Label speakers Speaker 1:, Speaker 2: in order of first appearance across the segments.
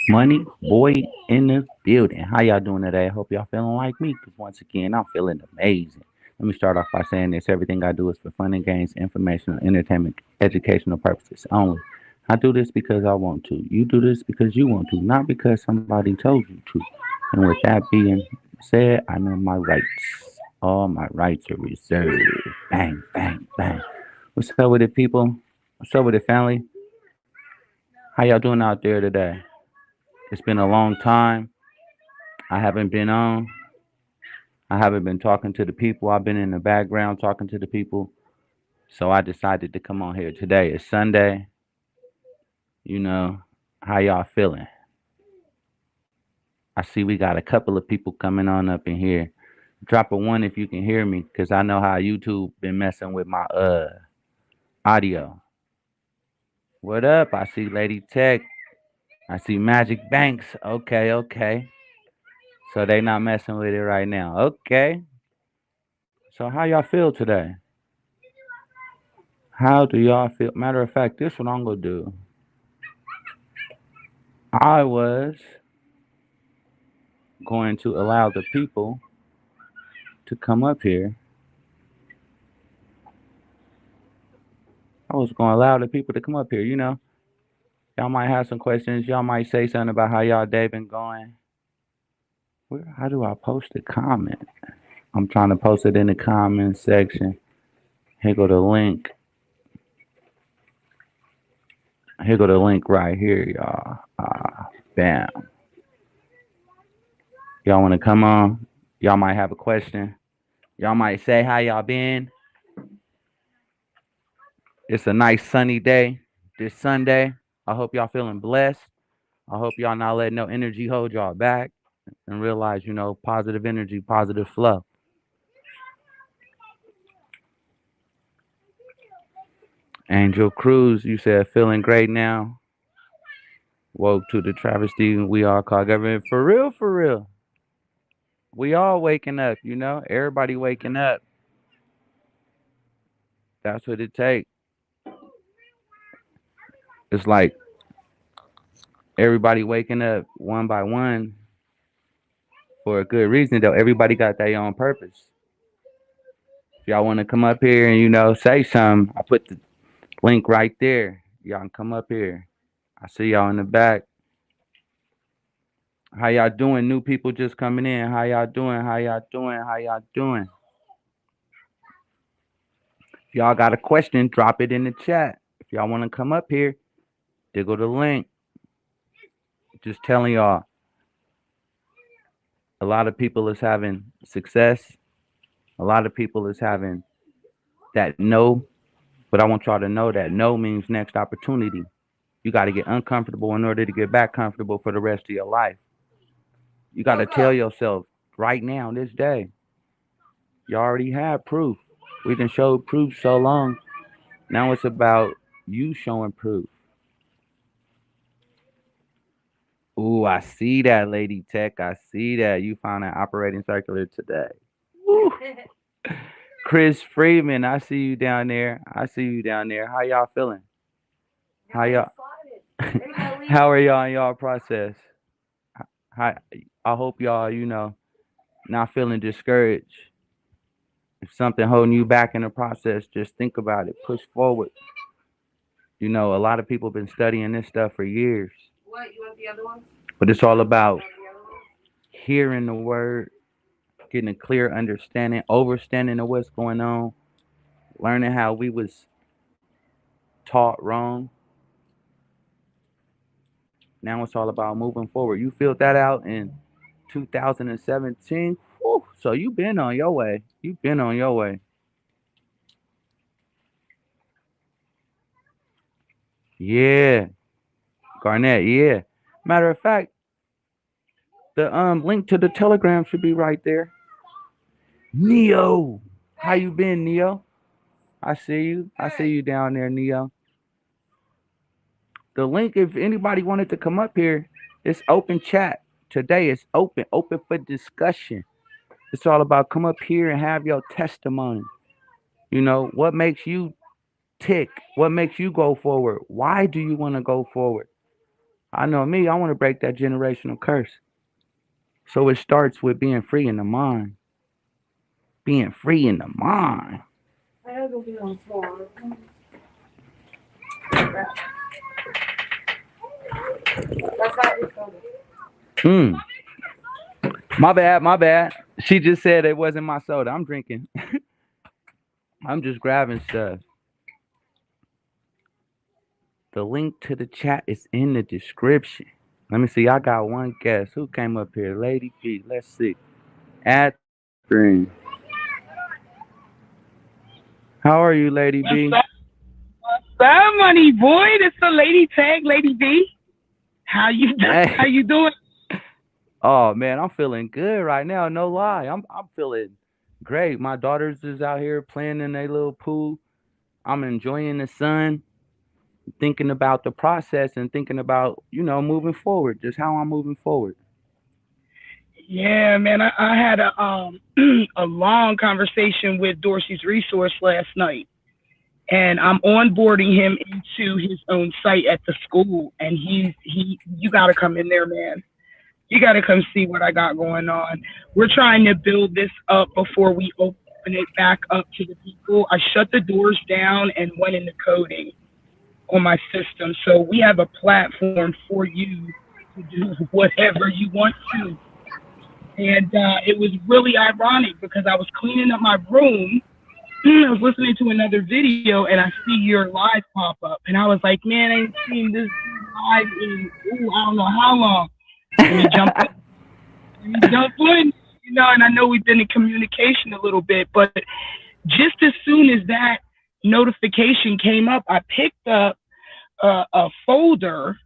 Speaker 1: Money boy in the building. How y'all doing today? I hope y'all feeling like me. Cause once again, I'm feeling amazing. Let me start off by saying this: everything I do is for fun and games, informational, entertainment, educational purposes only. I do this because I want to. You do this because you want to, not because somebody told you to. And with that being said, I know my rights. All my rights are reserved. Bang, bang, bang. What's up with it, people? What's up with it, family? How y'all doing out there today? It's been a long time. I haven't been on. I haven't been talking to the people. I've been in the background talking to the people. So I decided to come on here today. It's Sunday. You know, how y'all feeling? I see we got a couple of people coming on up in here. Drop a one if you can hear me, because I know how YouTube been messing with my audio. What up? I see Lady Tech. I see Magic Banks. Okay, okay. So they not messing with it right now. Okay. So how y'all feel today? How do y'all feel? Matter of fact, this what I'm gonna do. I was going to allow the people to come up here. I was going to allow the people to come up here. Y'all might have some questions. Y'all might say something about how y'all day been going. Where? How do I post a comment? I'm trying to post it in the comment section. Here go the link. Here go the link right here, y'all. Bam. Y'all want to come on? Y'all might have a question. Y'all might say how y'all been. It's a nice sunny day this Sunday. I hope y'all feeling blessed. I hope y'all not letting no energy hold y'all back and realize, positive energy, positive flow. Angel Cruz, you said feeling great now. Woke to the travesty we all call government. For real, for real. We all waking up, Everybody waking up. That's what it takes. It's like everybody waking up one by one for a good reason, though. Everybody got their own purpose. If y'all want to come up here and, say something, I put the link right there. Y'all can come up here. I see y'all in the back. How y'all doing? New people just coming in. How y'all doing? How y'all doing? How y'all doing? If y'all got a question, drop it in the chat. If y'all want to come up here, there go the link. Just telling y'all, a lot of people is having success. A lot of people is having that no, but I want y'all to know that no means next opportunity. You got to get uncomfortable in order to get back comfortable for the rest of your life. You got to tell yourself right now, this day, you already have proof. We done showed proof so long. Now it's about you showing proof. Ooh, I see that, Lady Tech. I see that. You found an operating circular today. Woo. Chris Freeman, I see you down there. I see you down there. How y'all feeling? How y'all? How are y'all in y'all process? How, I hope y'all, not feeling discouraged. If something holding you back in the process, just think about it. Push forward. A lot of people have been studying this stuff for years. What? You want the other ones? But it's all about hearing the word, getting a clear understanding, overstanding of what's going on, learning how we was taught wrong. Now it's all about moving forward. You filled that out in 2017. Whew, so you've been on your way. You've been on your way. Yeah, Garnett. Yeah. Matter of fact, the link to the Telegram should be right there. Neo, how you been, Neo? I see you. I see you down there, Neo. The link, if anybody wanted to come up here, it's open chat. Today it's open for discussion. It's all about come up here and have your testimony. What makes you tick? What makes you go forward? Why do you want to go forward? I know me. I want to break that generational curse. So it starts with being free in the mind. Being free in the mind. Mm. My bad, my bad. She just said it wasn't my soda. I'm drinking. I'm just grabbing stuff. The link to the chat is in the description. Let me see. I got one guest. Who came up here? Lady B. Let's see. Add screen. How are you, Lady B?
Speaker 2: What's up, money boy? This the Lady Tag, Lady B. How you
Speaker 1: Hey.
Speaker 2: how you doing?
Speaker 1: Oh man, I'm feeling good right now. No lie. I'm feeling great. My daughters is out here playing in their little pool. I'm enjoying the sun, thinking about the process and thinking about, moving forward, just how I'm moving forward.
Speaker 2: Yeah, man. I had a a long conversation with Dorsey's resource last night, and I'm onboarding him into his own site at the school. And he you got to come in there, man. You got to come see what I got going on. We're trying to build this up before we open it back up to the people. I shut the doors down and went into coding on my system. So we have a platform for you to do whatever you want to. And it was really ironic because I was cleaning up my room. I was listening to another video and I see your live pop up. And I was like, man, I ain't seen this live in, I don't know how long. Let me jump in. And I know we've been in communication a little bit, but just as soon as that notification came up, I picked up a folder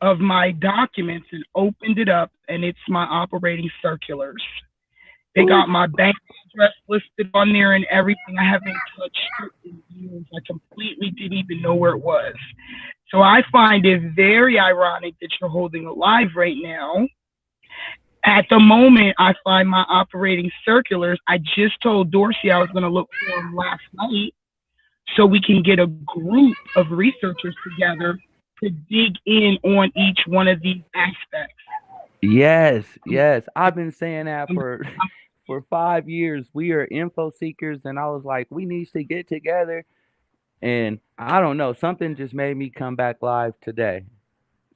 Speaker 2: of my documents and opened it up, and it's my operating circulars. They got my bank address listed on there and everything. I haven't touched it in years. I completely didn't even know where it was. So I find it very ironic that you're holding it live right now. At the moment, I find my operating circulars. I just told Dorsey I was going to look for them last night so we can get a group of researchers together to dig in on each one of these aspects.
Speaker 1: Yes, yes. I've been saying that for 5 years. We are info seekers, and I was like, we need to get together. And I don't know, something just made me come back live today.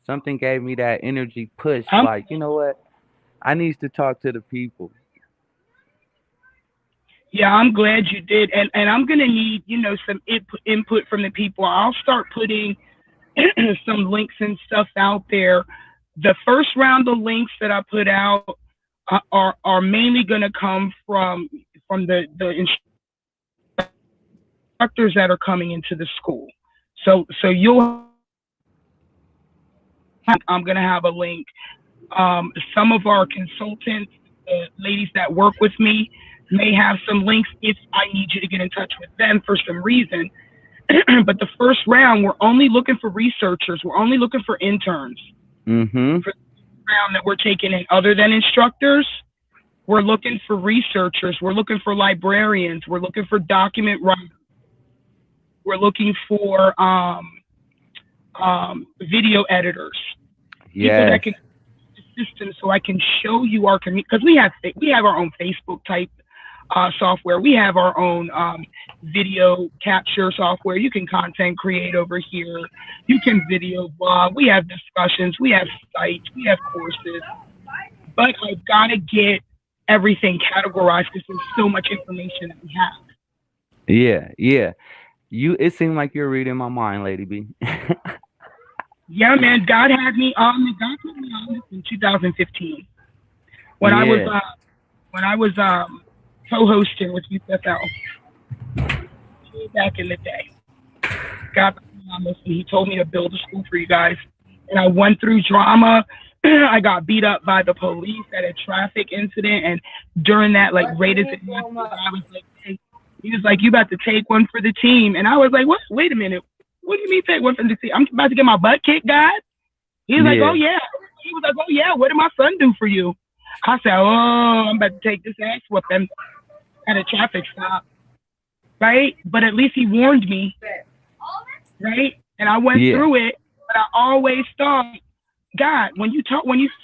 Speaker 1: Something gave me that energy push. Like, you know what? I need to talk to the people.
Speaker 2: Yeah, I'm glad you did. And I'm going to need, some input from the people. I'll start putting some links and stuff out there. The first round of links that I put out are mainly going to come from the instructors that are coming into the school. So I'm going to have a link. Some of our consultants, ladies that work with me, may have some links if I need you to get in touch with them for some reason. But the first round, we're only looking for researchers. We're only looking for interns.
Speaker 1: Mm-hmm.
Speaker 2: For the round that we're taking in, other than instructors, we're looking for researchers. We're looking for librarians. We're looking for document writers. We're looking for video editors.
Speaker 1: Yes.
Speaker 2: People that can system so I can show you our community, because we have our own Facebook type software. We have our own video capture software. You can content create over here. You can video blog. We have discussions. We have sites. We have courses. But I've got to get everything categorized because there's so much information that we have.
Speaker 1: Yeah, yeah. It seemed like you're reading my mind, Lady B.
Speaker 2: Yeah, man. God put me on this in 2015 when I was co-hosting with USFL back in the day. God put me on this, and he told me to build a school for you guys. And I went through drama. I got beat up by the police at a traffic incident, and during that, right as it happened, I was like, hey, he was like, you about to take one for the team. And I was like, what? Wait a minute. What do you mean take one for the team? I'm about to get my butt kicked, God? He was like, oh, yeah. He was like, oh, yeah, what did my son do for you? I said, oh, I'm about to take this ass whooping at a traffic stop, right? But at least he warned me, right? And I went through it, but I always thought God, when you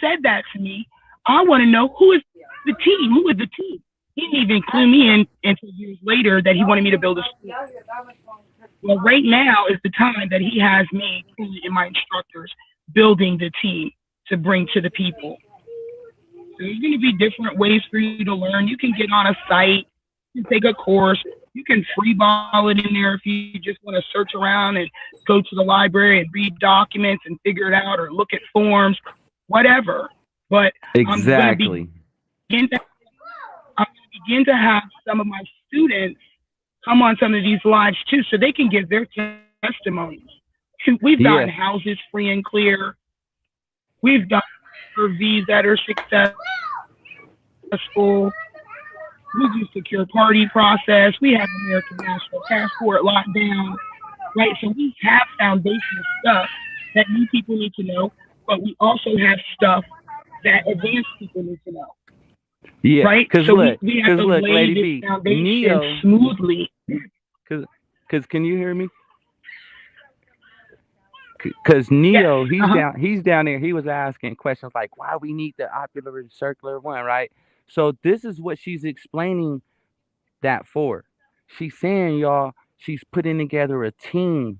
Speaker 2: said that to me, I want to know who is the team. Who is the team? He didn't even clue me in until years later that he wanted me to build a school. Well, right now is the time that he has me and my instructors building the team to bring to the people. So there's going to be different ways for you to learn. You can get on a site, you can take a course, you can freeball it in there if you just want to search around and go to the library and read documents and figure it out, or look at forms, whatever. But
Speaker 1: exactly.
Speaker 2: I'm going to begin to have some of my students come on some of these lives too, so they can give their testimonies. We've gotten houses free and clear. We've done RVs that are successful. We do secure party process. We have American National Passport locked down, right? So we have foundational stuff that new people need to know, but we also have stuff that advanced people need to know.
Speaker 1: Yeah,
Speaker 2: right.
Speaker 1: So
Speaker 2: we have to lay this foundation
Speaker 1: Neo,
Speaker 2: smoothly.
Speaker 1: Because can you hear me? Because Neo, he's down there. He was asking questions like, why we need the ocular circular one, right? So this is what she's explaining that for. She's saying, y'all, she's putting together a team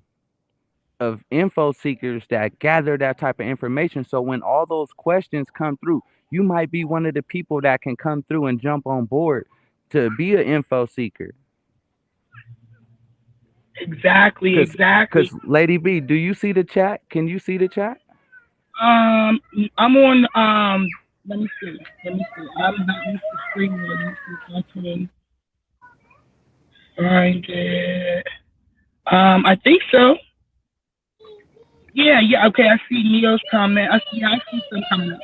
Speaker 1: of info seekers that gather that type of information. So when all those questions come through, you might be one of the people that can come through and jump on board to be an info seeker.
Speaker 2: Exactly.
Speaker 1: Because Lady B, do you see the chat? Can you see the chat?
Speaker 2: I'm on. Let me see. I'm not used to screen. Let me see if I can find it. I think so. Yeah. Okay, I see Neo's comment. I see some coming up.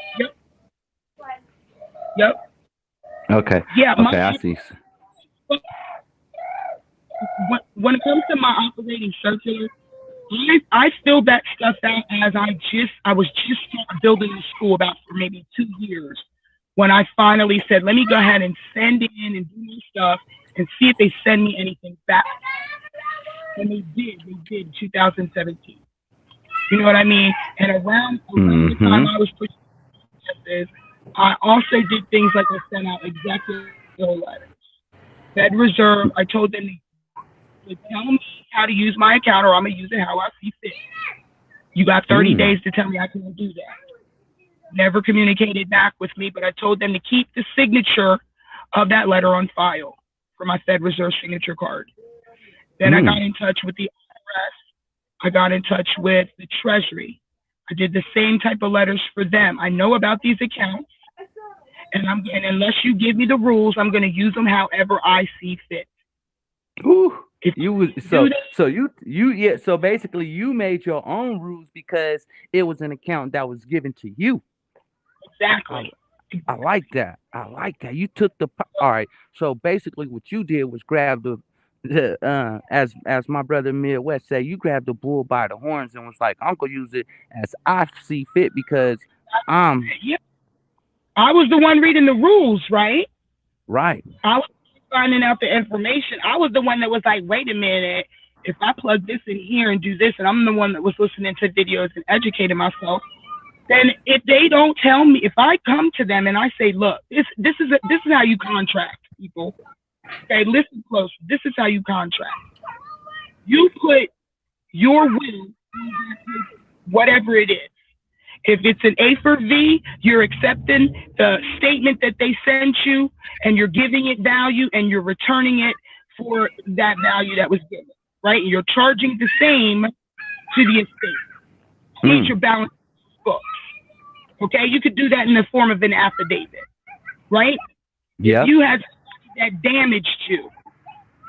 Speaker 2: Yep.
Speaker 1: Okay.
Speaker 2: Yeah.
Speaker 1: Okay, I see.
Speaker 2: When it comes to my operating circular, I filled that stuff out as I was just building the school about for maybe 2 years, when I finally said, let me go ahead and send it in and do my stuff and see if they send me anything back. And they did in 2017. You know what I mean? And around the time I was pushing this, I also did things like I sent out executive letters. Fed Reserve, I told them to tell me how to use my account, or I'm going to use it how I see fit. You got 30 days to tell me I can't do that. Never communicated back with me, but I told them to keep the signature of that letter on file for my Fed Reserve signature card. Then I got in touch with the IRS. I got in touch with the Treasury. I did the same type of letters for them. I know about these accounts, and unless you give me the rules, I'm going to use them however I see fit.
Speaker 1: Ooh. So basically you made your own rules because it was an account that was given to you.
Speaker 2: Exactly.
Speaker 1: I like that. You took all right. So basically what you did was grab the as my brother Midwest said, you grabbed the bull by the horns and was like, I'm gonna use it as I see fit because I
Speaker 2: was the one reading the rules, right?
Speaker 1: Right.
Speaker 2: I was finding out the information. I was the one that was like, wait a minute, if I plug this in here and do this, and I'm the one that was listening to videos and educating myself, then if they don't tell me, if I come to them and I say, look, this is how you contract, people. Okay, listen close. This is how you contract. You put your will, whatever it is. If it's an A for V, you're accepting the statement that they sent you, and you're giving it value, and you're returning it for that value that was given, right? You're charging the same to the estate. Page your balance books. Okay, you could do that in the form of an affidavit, right?
Speaker 1: Yeah.
Speaker 2: If you had that damaged you,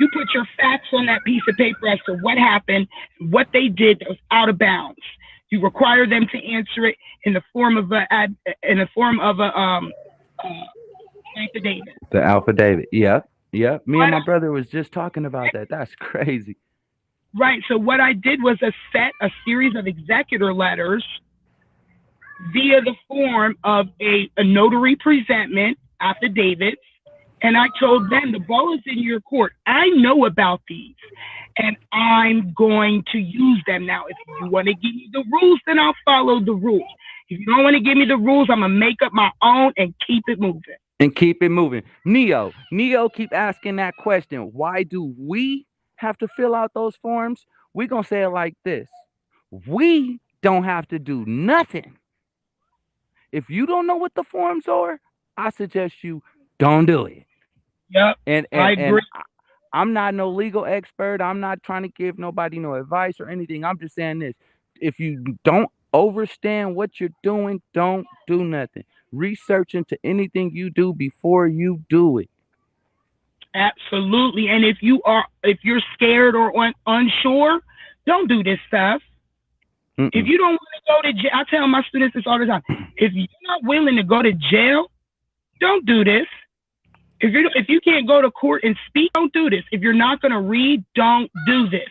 Speaker 2: you put your facts on that piece of paper as to what happened, what they did that was out of bounds. You require them to answer it in the form of affidavit.
Speaker 1: The affidavit. Yep. Me and my brother was just talking about that. That's crazy.
Speaker 2: Right. So what I did was a series of executor letters via the form of a notary presentment, affidavits, and I told them the ball is in your court. I know about these, and I'm going to use them now. If you want to give me the rules, then I'll follow the rules. If you don't want to give me the rules, I'm going to make up my own and keep it moving.
Speaker 1: And keep it moving. Neo keep asking that question. Why do we have to fill out those forms? We're going to say it like this. We don't have to do nothing. If you don't know what the forms are, I suggest you don't do it.
Speaker 2: Yep,
Speaker 1: and
Speaker 2: I agree.
Speaker 1: I'm not no legal expert. I'm not trying to give nobody no advice or anything. I'm just saying this. If you don't understand what you're doing, don't do nothing. Research into anything you do before you do it.
Speaker 2: Absolutely. And if you're scared or unsure, don't do this stuff. If you don't want to go to jail, I tell my students this all the time. If you're not willing to go to jail, don't do this. If you can't go to court and speak, don't do this. If you're not going to read, don't do this.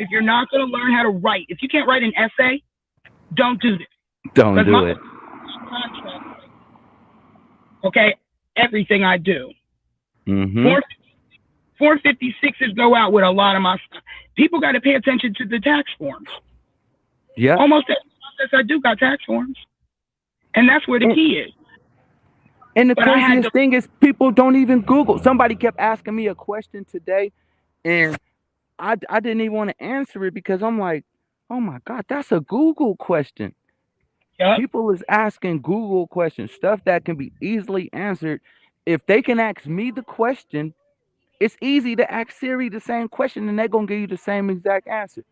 Speaker 2: If you're not going to learn how to write, if you can't write an essay, don't do this.
Speaker 1: Don't do it.
Speaker 2: Okay, everything I do. 456s go out with a lot of my stuff. People got to pay attention to the tax forms.
Speaker 1: Yeah.
Speaker 2: Almost every process I do got tax forms. And that's where the key is.
Speaker 1: And the craziest thing is people don't even Google. Somebody kept asking me a question today, and I didn't even want to answer it because I'm like, oh my God, that's a Google question. Yep. People is asking Google questions, stuff that can be easily answered. If they can ask me the question, it's easy to ask Siri the same question, and they're going to give you the same exact answer.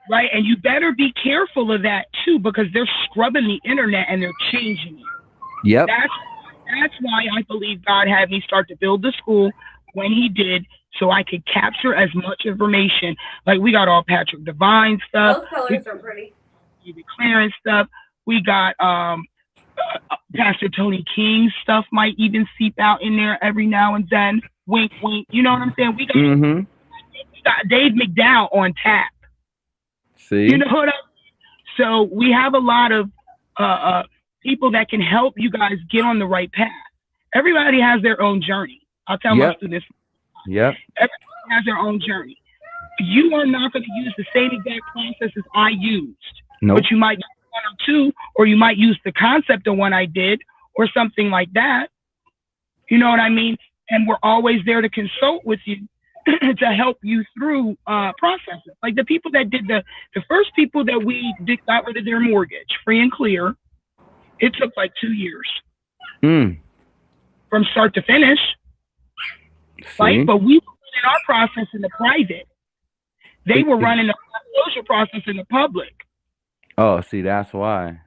Speaker 2: Right, and you better be careful of that, too, because they're scrubbing the internet and they're changing it.
Speaker 1: Yep.
Speaker 2: That's why I believe God had me start to build the school when he did, so I could capture as much information. Like, we got all Patrick Devine stuff.
Speaker 3: Those colors are pretty.
Speaker 2: The Clarence stuff. We got Pastor Tony King's stuff might even seep out in there every now and then. Wink, wink. You know what I'm saying? We got Dave McDowell on tap.
Speaker 1: See?
Speaker 2: You know what I mean? So we have a lot of people that can help you guys get on the right path. Everybody has their own journey. I'll tell my students.
Speaker 1: Yep.
Speaker 2: Everybody has their own journey. You are not going to use the same exact processes I used.
Speaker 1: Nope.
Speaker 2: But you might use one or two, or you might use the concept of one I did, or something like that. You know what I mean? And we're always there to consult with you to help you through processes. Like the people that did the first people that we got rid of their mortgage, free and clear, it took like 2 years. From start to finish. Right? But we were running our process in the private. They were running the foreclosure process in the public.
Speaker 1: Oh, see, that's why.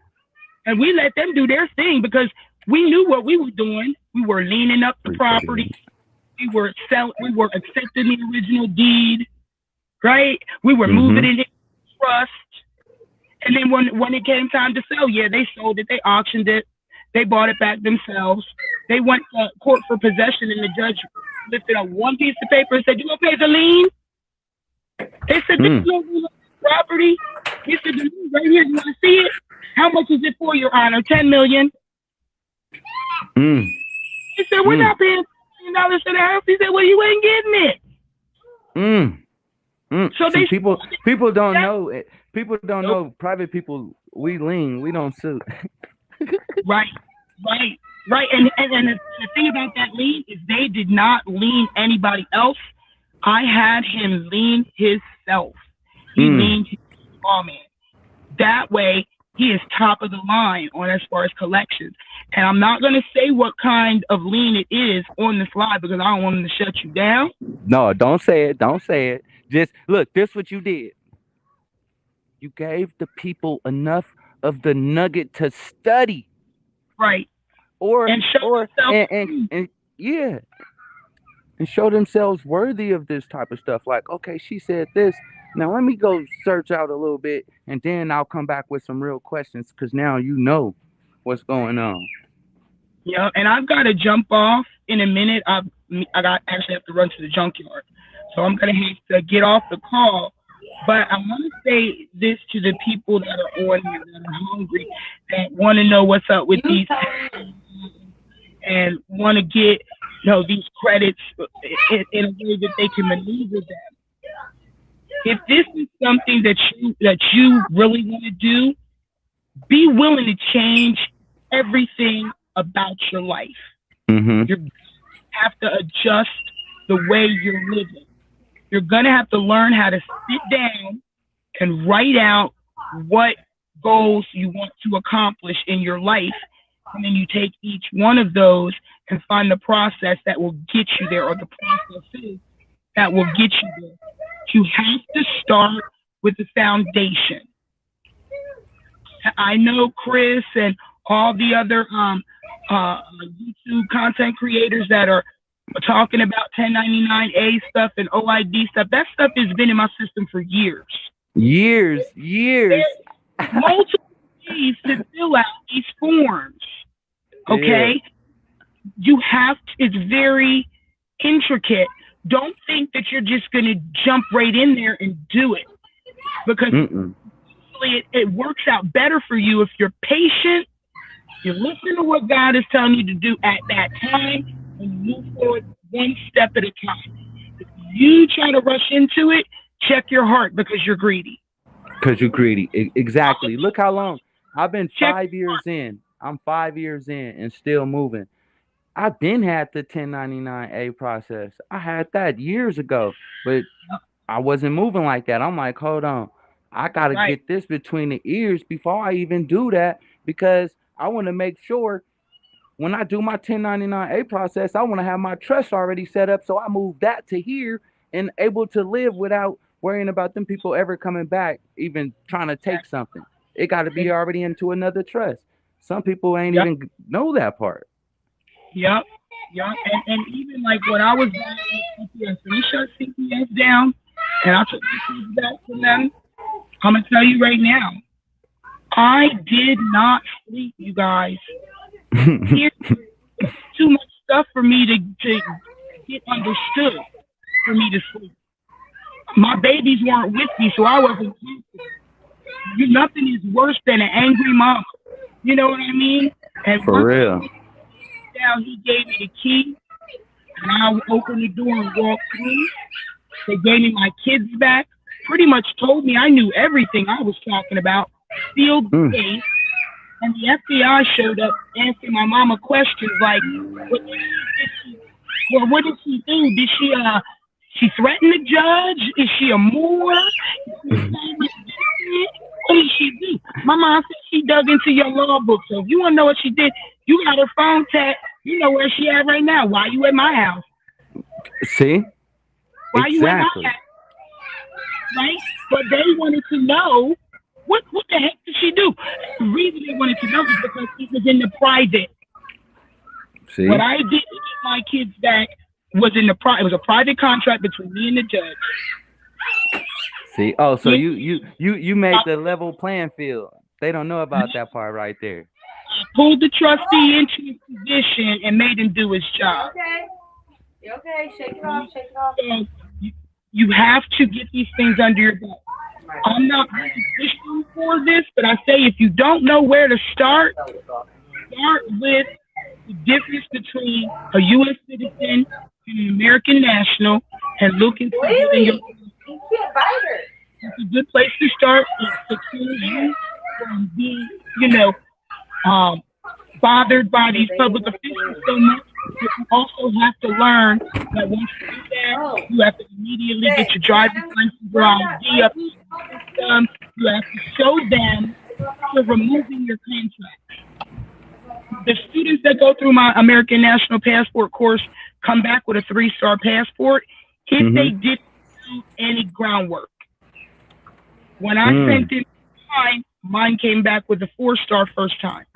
Speaker 2: And we let them do their thing because we knew what we were doing. We were leaning up the property. We were accepting the original deed, right? We were moving it in trust. And then when it came time to sell, they sold it. They auctioned it. They bought it back themselves. They went to court for possession, and the judge lifted up one piece of paper and said, "You gonna pay the lien?" They said, "This is no property." He said, "The lien right here. You want to see it? How much is it for, Your Honor? $10 million." He said, "We're not paying $10 for the house." He said, "Well, you ain't getting it." So
Speaker 1: see, people don't know it. People don't know. Private people, we lien, we don't sue.
Speaker 2: Right. And the thing about that lien is they did not lien anybody else. I had him lien himself. He liened his man. That way, he is top of the line on as far as collections. And I'm not going to say what kind of lien it is on this live because I don't want him to shut you down.
Speaker 1: No, don't say it. Don't say it. Just look, this is what you did. You gave the people enough of the nugget to study.
Speaker 2: Right.
Speaker 1: And show themselves worthy of this type of stuff. Like, okay, she said this. Now let me go search out a little bit, and then I'll come back with some real questions because now you know what's going on.
Speaker 2: Yeah, and I've got to jump off in a minute. I actually have to run to the junkyard, so I'm gonna have to get off the call. But I want to say this to the people that are on here that are hungry, that want to know what's up with these and want to get these credits in a way that they can maneuver them. If this is something that you really want to do, be willing to change everything about your life.
Speaker 1: Mm-hmm.
Speaker 2: You're going to have to adjust the way you're living. You're going to have to learn how to sit down and write out what goals you want to accomplish in your life. And then you take each one of those and find the process that will get you there, or the processes that will get you there. You have to start with the foundation. I know Chris and all the other YouTube content creators that are talking about 1099A stuff and OID stuff. That stuff has been in my system for years.
Speaker 1: Years.
Speaker 2: There's multiple ways to fill out these forms. Okay? Yeah. You have to, it's very intricate. Don't think that you're just going to jump right in there and do it, because it works out better for you if you're patient, you listen to what God is telling you to do at that time, and move forward one step at a time. If you try to rush into it, check your heart, because you're greedy.
Speaker 1: Because you're greedy. Exactly. Look how long. I've been 5 years in. I'm 5 years in and still moving. I've been had the 1099A process. I had that years ago, but I wasn't moving like that. I'm like, hold on. I got to get this between the ears before I even do that, because I want to make sure when I do my 1099A process, I want to have my trust already set up, so I move that to here and able to live without worrying about them people ever coming back, even trying to take something. It got to be already into another trust. Some people ain't even know that part.
Speaker 2: Yep. And even like when I was down with CPS, when we shut CPS down and I took the kids back from them, I'm going to tell you right now, I did not sleep, you guys. Here's too much stuff for me to get understood for me to sleep. My babies weren't with me, so I wasn't sleeping. Nothing is worse than an angry mom. You know what I mean? And
Speaker 1: for real.
Speaker 2: Down, he gave me the key, and I opened the door and walked through. They gave me my kids back. Pretty much told me I knew everything I was talking about. Sealed the case, and the FBI showed up asking my mama questions like, what did she do? Did she threaten the judge? Is she a Moor? What did she do? My mom said she dug into your law book. So if you want to know what she did, you got her phone tapped. You know where she at right now. Why you at my house?
Speaker 1: See?
Speaker 2: Why you at my house? Right? But they wanted to know, what the heck did she do? The reason they wanted to know is because it was in the private.
Speaker 1: See?
Speaker 2: What I did to get my kids back was it was a private contract between me and the judge.
Speaker 1: See, oh, so you made the level playing field. They don't know about that part right there.
Speaker 2: Pulled the trustee into his position and made him do his job.
Speaker 3: You okay? Shake it off.
Speaker 2: So you have to get these things under your belt. I'm not really pushing for this, but I say if you don't know where to start with the difference between a U.S. citizen and an American national, and looking for getting your. It's a good place to start. It secures you from being, bothered by these public officials so much. But you also have to learn that once you do that, you have to immediately get your driver's license or ID up in the system. You have to show them you're removing your contract. The students that go through my American National Passport course come back with a 3-star passport if they didn't do any groundwork. When I sent in mine came back with a 4-star first time.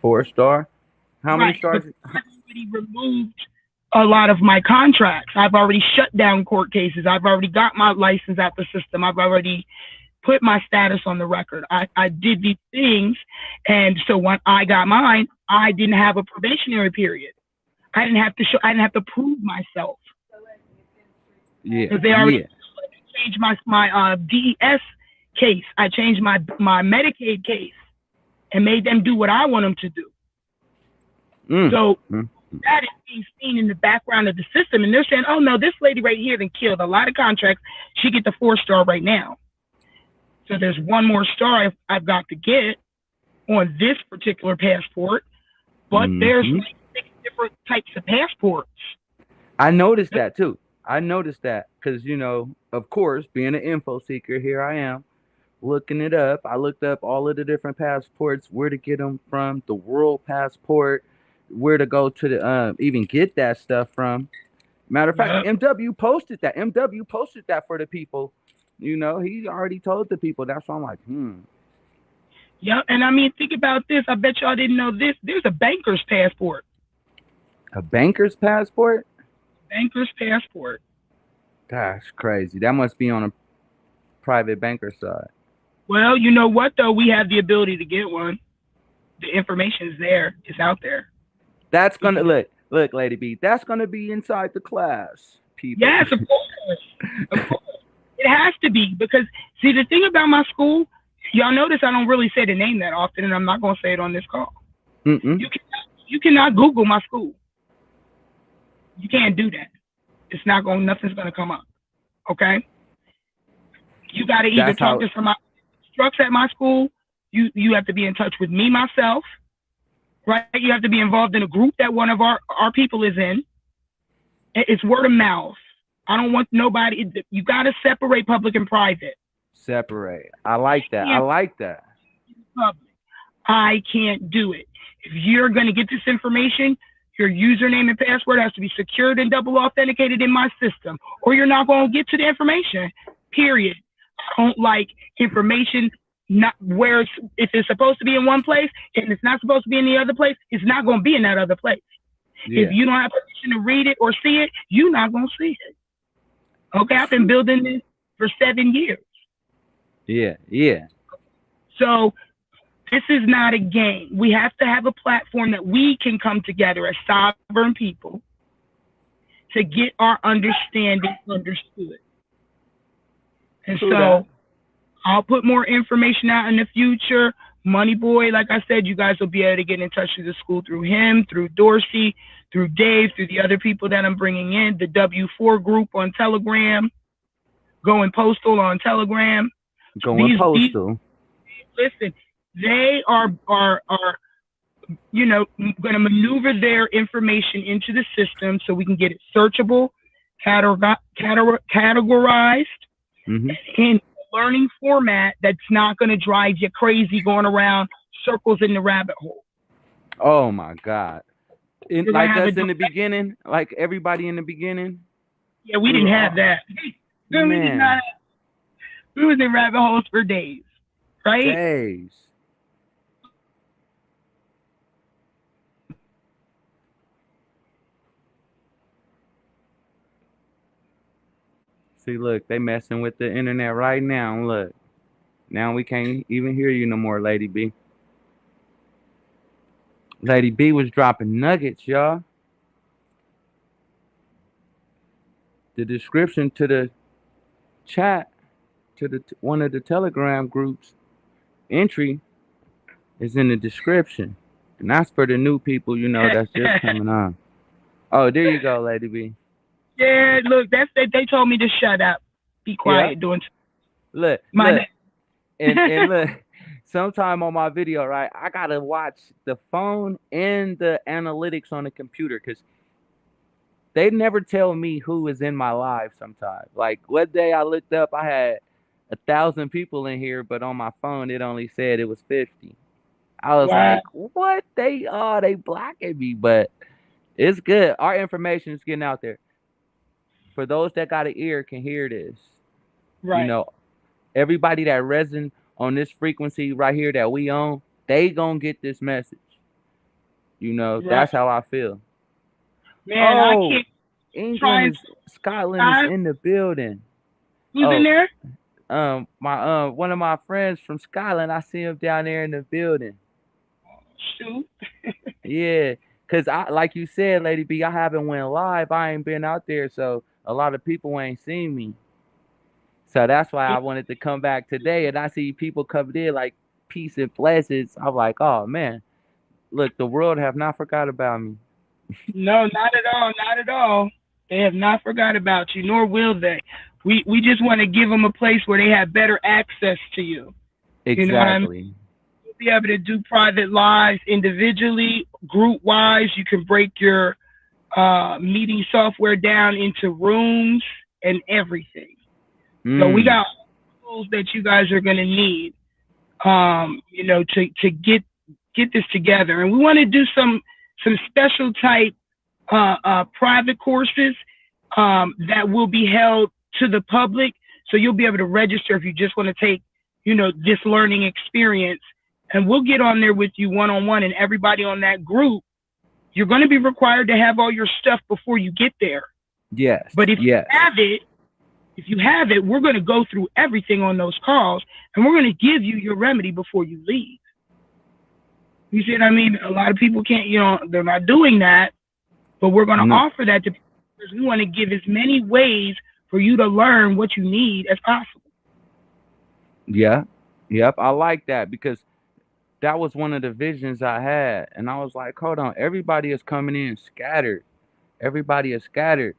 Speaker 1: 4-star? How many stars?
Speaker 2: I've already removed a lot of my contracts. I've already shut down court cases. I've already got my license out the system. I've already put my status on the record. I did these things, and so when I got mine, I didn't have a probationary period. I didn't have to prove myself.
Speaker 1: Yeah.
Speaker 2: Because they already changed my DES case. I changed my Medicaid case and made them do what I want them to do. So that is being seen in the background of the system, and they're saying, "Oh no, this lady right here then killed a lot of contracts. She get the 4-star right now." So there's one more star I've got to get. on this particular passport, but there's like 6 different types of passports.
Speaker 1: I noticed that too. I noticed that because, you know, of course, being an info seeker, here I am looking it up. I looked up all of the different passports, where to get them from, the world passport, where to go to the even get that stuff from. Matter of fact, MW posted that. MW posted that for the people. You know, he already told the people. That's why I'm like,
Speaker 2: Yeah, and I mean, think about this. I bet y'all didn't know this. There's a banker's passport.
Speaker 1: A banker's passport?
Speaker 2: Banker's passport.
Speaker 1: Gosh, crazy. That must be on a private banker side.
Speaker 2: Well, you know what, though? We have the ability to get one. The information is there. It's out there.
Speaker 1: That's going to, look, Lady B, that's going to be inside the class, people.
Speaker 2: Yes, of course. Of course. It has to be, because, see, the thing about my school, y'all notice I don't really say the name that often, and I'm not going to say it on this call. You cannot Google my school. You can't do that. It's not going, nothing's going to come up. Okay? You got to either talk to somebody who instructs at my school. You have to be in touch with me, myself. Right? You have to be involved in a group that one of our people is in. It's word of mouth. I don't want nobody. You got to separate public and private.
Speaker 1: Separate. I like that. I like that.
Speaker 2: Public. I can't do it. If you're going to get this information, your username and password has to be secured and double authenticated in my system, or you're not going to get to the information, period. I don't like information not where if it's supposed to be in one place and it's not supposed to be in the other place, it's not going to be in that other place. Yeah. If you don't have permission to read it or see it, you're not going to see it. Okay, I've been building this for 7 years.
Speaker 1: Yeah.
Speaker 2: So this is not a game. We have to have a platform that we can come together as sovereign people to get our understanding understood. And so I'll put more information out in the future. Money Boy, like I said, you guys will be able to get in touch with the school through him, through Dorsey, through Dave, through the other people that I'm bringing in, the W4 group on Telegram, Going Postal on Telegram.
Speaker 1: Going Postal.
Speaker 2: Listen, they are you know, going to maneuver their information into the system so we can get it searchable, categorized, in learning format that's not going to drive you crazy going around circles in the rabbit hole.
Speaker 1: Oh my God. Like us in the beginning, like everybody in the beginning.
Speaker 2: Yeah, we didn't have that. We was in rabbit holes for days, right?
Speaker 1: Days. See, look, they messing with the internet right now. Look, now we can't even hear you no more, Lady B. Lady B was dropping nuggets, y'all. The description to the chat, to the one of the Telegram groups entry is in the description. And that's for the new people, you know, that's just coming on. Oh, there you go, Lady B.
Speaker 2: Yeah, look, they told me to shut up, be quiet, doing.
Speaker 1: Look, and look, sometime on my video, right, I gotta watch the phone and the analytics on the computer because they never tell me who is in my live. Sometimes, like one day I looked up, I had 1,000 people in here, but on my phone it only said it was 50. I was like, what? They blocking me, but it's good. Our information is getting out there. For those that got an ear can hear this. Right. You know, everybody that reson on this frequency right here that we own, they gonna get this message. You know, that's how I feel.
Speaker 2: Man, I can't.
Speaker 1: England Scotland is in the building.
Speaker 2: Who's in there?
Speaker 1: My one of my friends from Scotland, I see him down there in the building.
Speaker 2: Shoot.
Speaker 1: Yeah, cause like you said, Lady B, I haven't went live. I ain't been out there, so a lot of people ain't seen me. So that's why I wanted to come back today, and I see people coming in like peace and blessings. I'm like, oh man, look, the world have not forgot about me.
Speaker 2: No, not at all, not at all. They have not forgot about you, nor will they. We just want to give them a place where they have better access to you.
Speaker 1: Exactly.
Speaker 2: You know what I mean? be able to do private lives individually, group wise. You can break your meeting software down into rooms and everything. So we got tools that you guys are going to need, you know, to get this together. And we want to do some special type private courses that will be held to the public. So you'll be able to register if you just want to take, you know, this learning experience. And we'll get on there with you one-on-one, and everybody on that group. You're going to be required to have all your stuff before you get there.
Speaker 1: Yes.
Speaker 2: But if you have it, we're going to go through everything on those calls, and we're going to give you your remedy before you leave. You see what I mean? A lot of people can't, you know, they're not doing that, but we're going to offer that to people because we want to give as many ways for you to learn what you need as possible.
Speaker 1: Yeah. Yep. I like that because that was one of the visions I had. And I was like, hold on, everybody is coming in scattered. Everybody is scattered.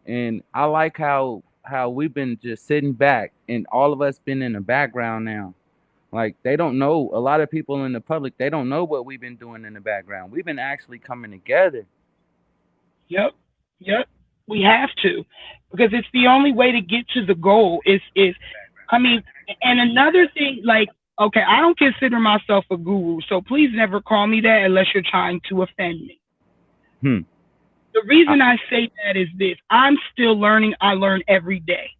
Speaker 1: And I like how we've been just sitting back and all of us been in the background now. Like they don't know, a lot of people in the public, they don't know what we've been doing in the background. We've been actually coming together.
Speaker 2: Yep. We have to, because it's the only way to get to the goal is I mean, and another thing, like, okay, I don't consider myself a guru, so please never call me that unless you're trying to offend me. The reason I say that is this: I'm still learning. I learn every day.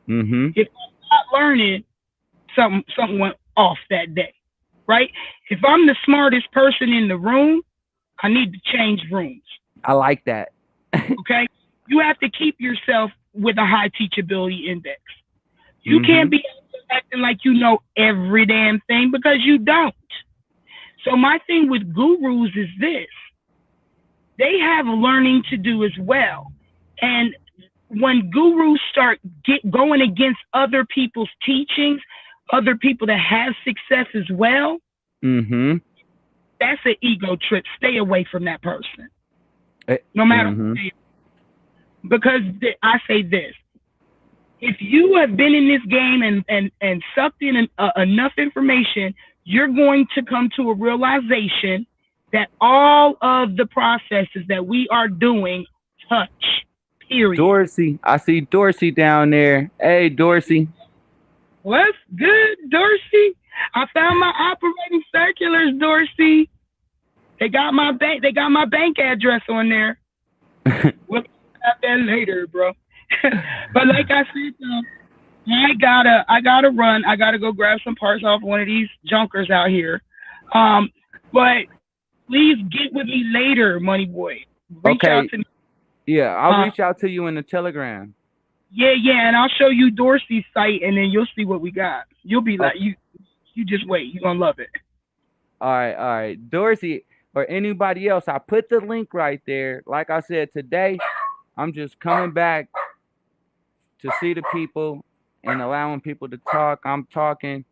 Speaker 2: If I'm not learning, something went off that day, right? If I'm the smartest person in the room, I need to change rooms.
Speaker 1: I like that.
Speaker 2: Okay? You have to keep yourself with a high teachability index. You can't be acting like you know every damn thing, because you don't. So my thing with gurus is this: they have learning to do as well. And when gurus start going against other people's teachings, other people that have success as well, that's an ego trip. Stay away from that person. No matter what they are. Because I say this: if you have been in this game and sucked in enough information, you're going to come to a realization that all of the processes that we are doing touch, period.
Speaker 1: Dorsey, I see Dorsey down there. Hey, Dorsey.
Speaker 2: What's good, Dorsey? I found my operating circulars, Dorsey. They got my bank address on there. We'll have that later, bro. But like I said, I gotta run. I gotta go grab some parts off one of these junkers out here. But please get with me later, Money Boy. Reach out to me.
Speaker 1: Yeah, I'll reach out to you in the Telegram.
Speaker 2: Yeah, and I'll show you Dorsey's site, and then you'll see what we got. You'll be like, you just wait. You're gonna love it.
Speaker 1: All right. Dorsey or anybody else, I put the link right there. Like I said, today, I'm just coming back to see the people and allowing people to talk. I'm talking.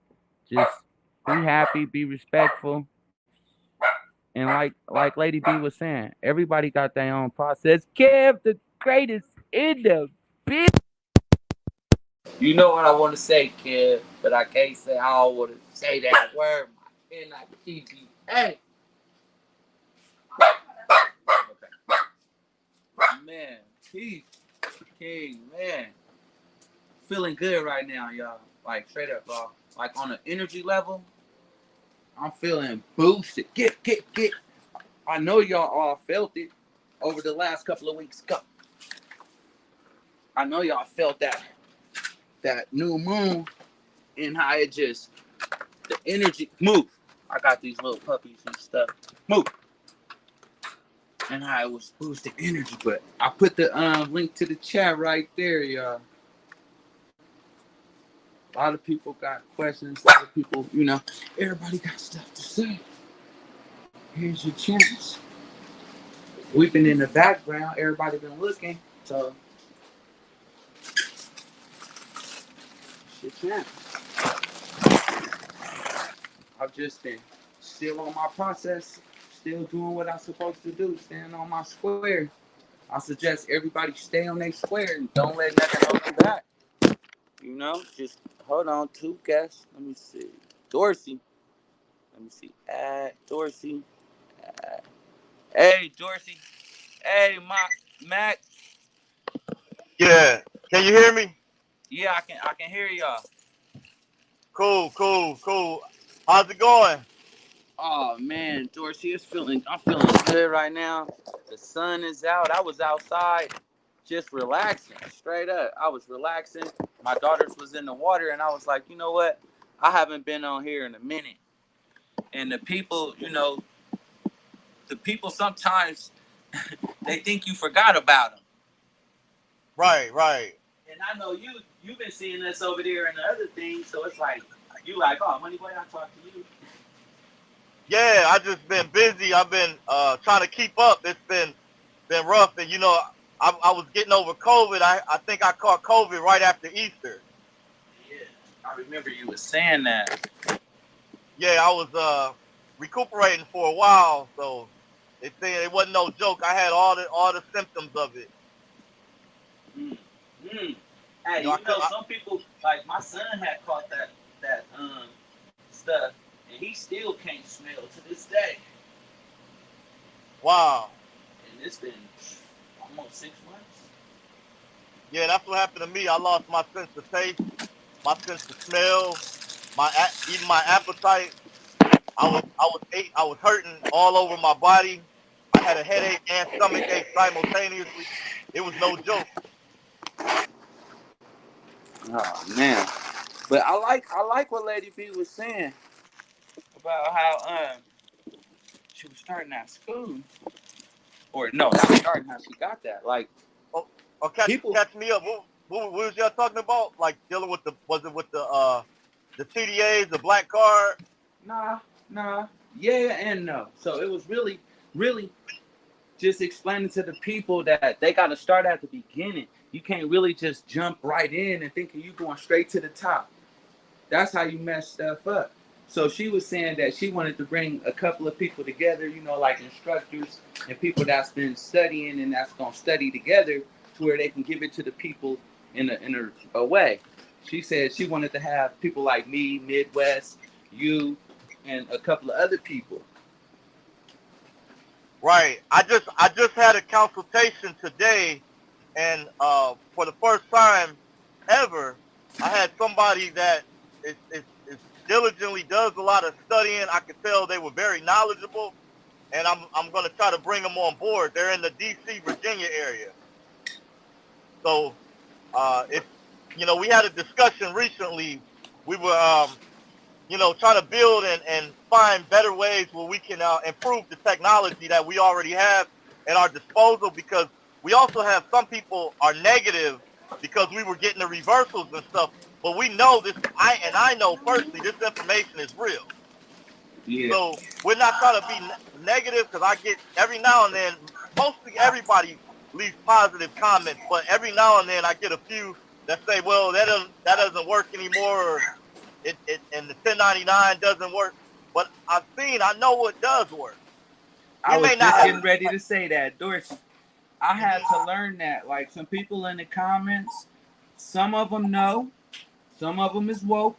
Speaker 1: Just be happy, be respectful. And like Lady B was saying, everybody got their own process. Kev, the greatest in the bitch.
Speaker 4: You know what I want to say, Kev, but I can't say. I don't want to say that word. N-I-T-T-A. Man, Keith, King, man, feeling good right now, y'all. Like straight up, y'all. Like on an energy level, I'm feeling boosted. Get. I know y'all all felt it over the last couple of weeks. Go. I know y'all felt that new moon and how it just, the energy, move. I got these little puppies and stuff. Move. And how it was boosting energy, but I put the link to the chat right there, y'all. A lot of people got questions. A lot of people, you know, everybody got stuff to say. Here's your chance. We've been in the background. Everybody been looking, so it's your chance. I've just been still on my process, still doing what I'm supposed to do, staying on my square. I suggest everybody stay on their square and don't let nothing hold them back. You know, just hold on. 2 guests. Let me see. Dorsey. Let me see. Dorsey. Hey, Dorsey. Hey, Mac.
Speaker 5: Yeah. Can you hear me?
Speaker 4: Yeah, I can hear y'all.
Speaker 5: Cool, cool, cool. How's it going?
Speaker 4: Oh man, Dorsey, I'm feeling good right now. The sun is out. I was outside just relaxing, straight up. I was relaxing. My daughters was in the water and I was like, you know what? I haven't been on here in a minute. And the people, sometimes they think you forgot about them.
Speaker 5: Right, right.
Speaker 4: And I know you've been seeing us over there and the other things, so it's like you like, oh, Moneyboy, I talk to you.
Speaker 5: Yeah, I just been busy. I've been trying to keep up. It's been rough, and I was getting over COVID. I think I caught COVID right after Easter.
Speaker 4: Yeah, I remember you was saying that.
Speaker 5: Yeah, I was recuperating for a while, so they said it wasn't no joke. I had all the symptoms of it.
Speaker 4: Hey, some people, like my son had caught that stuff, and he still can't smell to this day.
Speaker 5: Wow.
Speaker 4: And it's been almost 6 months.
Speaker 5: Yeah, that's what happened to me. I lost my sense of taste, my sense of smell, even my appetite. I was hurting all over my body. I had a headache and stomach ache simultaneously. It was no joke.
Speaker 4: Oh man. But I like what Lady B was saying about how she was starting at school. Or no, not starting how she got that. Like
Speaker 5: Catch me up. What was y'all talking about? Like dealing with the CDAs, the black card?
Speaker 4: Nah. Yeah and no. So it was really just explaining to the people that they got to start at the beginning. You can't really just jump right in and thinking you going straight to the top. That's how you mess stuff up. So she was saying that she wanted to bring a couple of people together, like instructors and people that's been studying and that's going to study together to where they can give it to the people in a way. She said she wanted to have people like me, Midwest, you, and a couple of other people.
Speaker 5: Right. I just had a consultation today, and for the first time ever, I had somebody that is diligently does a lot of studying. I could tell they were very knowledgeable, and I'm going to try to bring them on board. They're in the D.C., Virginia area. So if we had a discussion recently. We were trying to build and find better ways where we can improve the technology that we already have at our disposal, because we also have some people are negative because we were getting the reversals and stuff. But we know this, I know personally this information is real. Yeah. So we're not trying to be negative, because I get every now and then, mostly everybody leaves positive comments, but every now and then I get a few that say, well, that doesn't work anymore, or it and the 1099 doesn't work. But I know what does work.
Speaker 4: I was just getting ready to say that, Dorsey. I had to learn that. Like some people in the comments, some of them know, some of them is woke.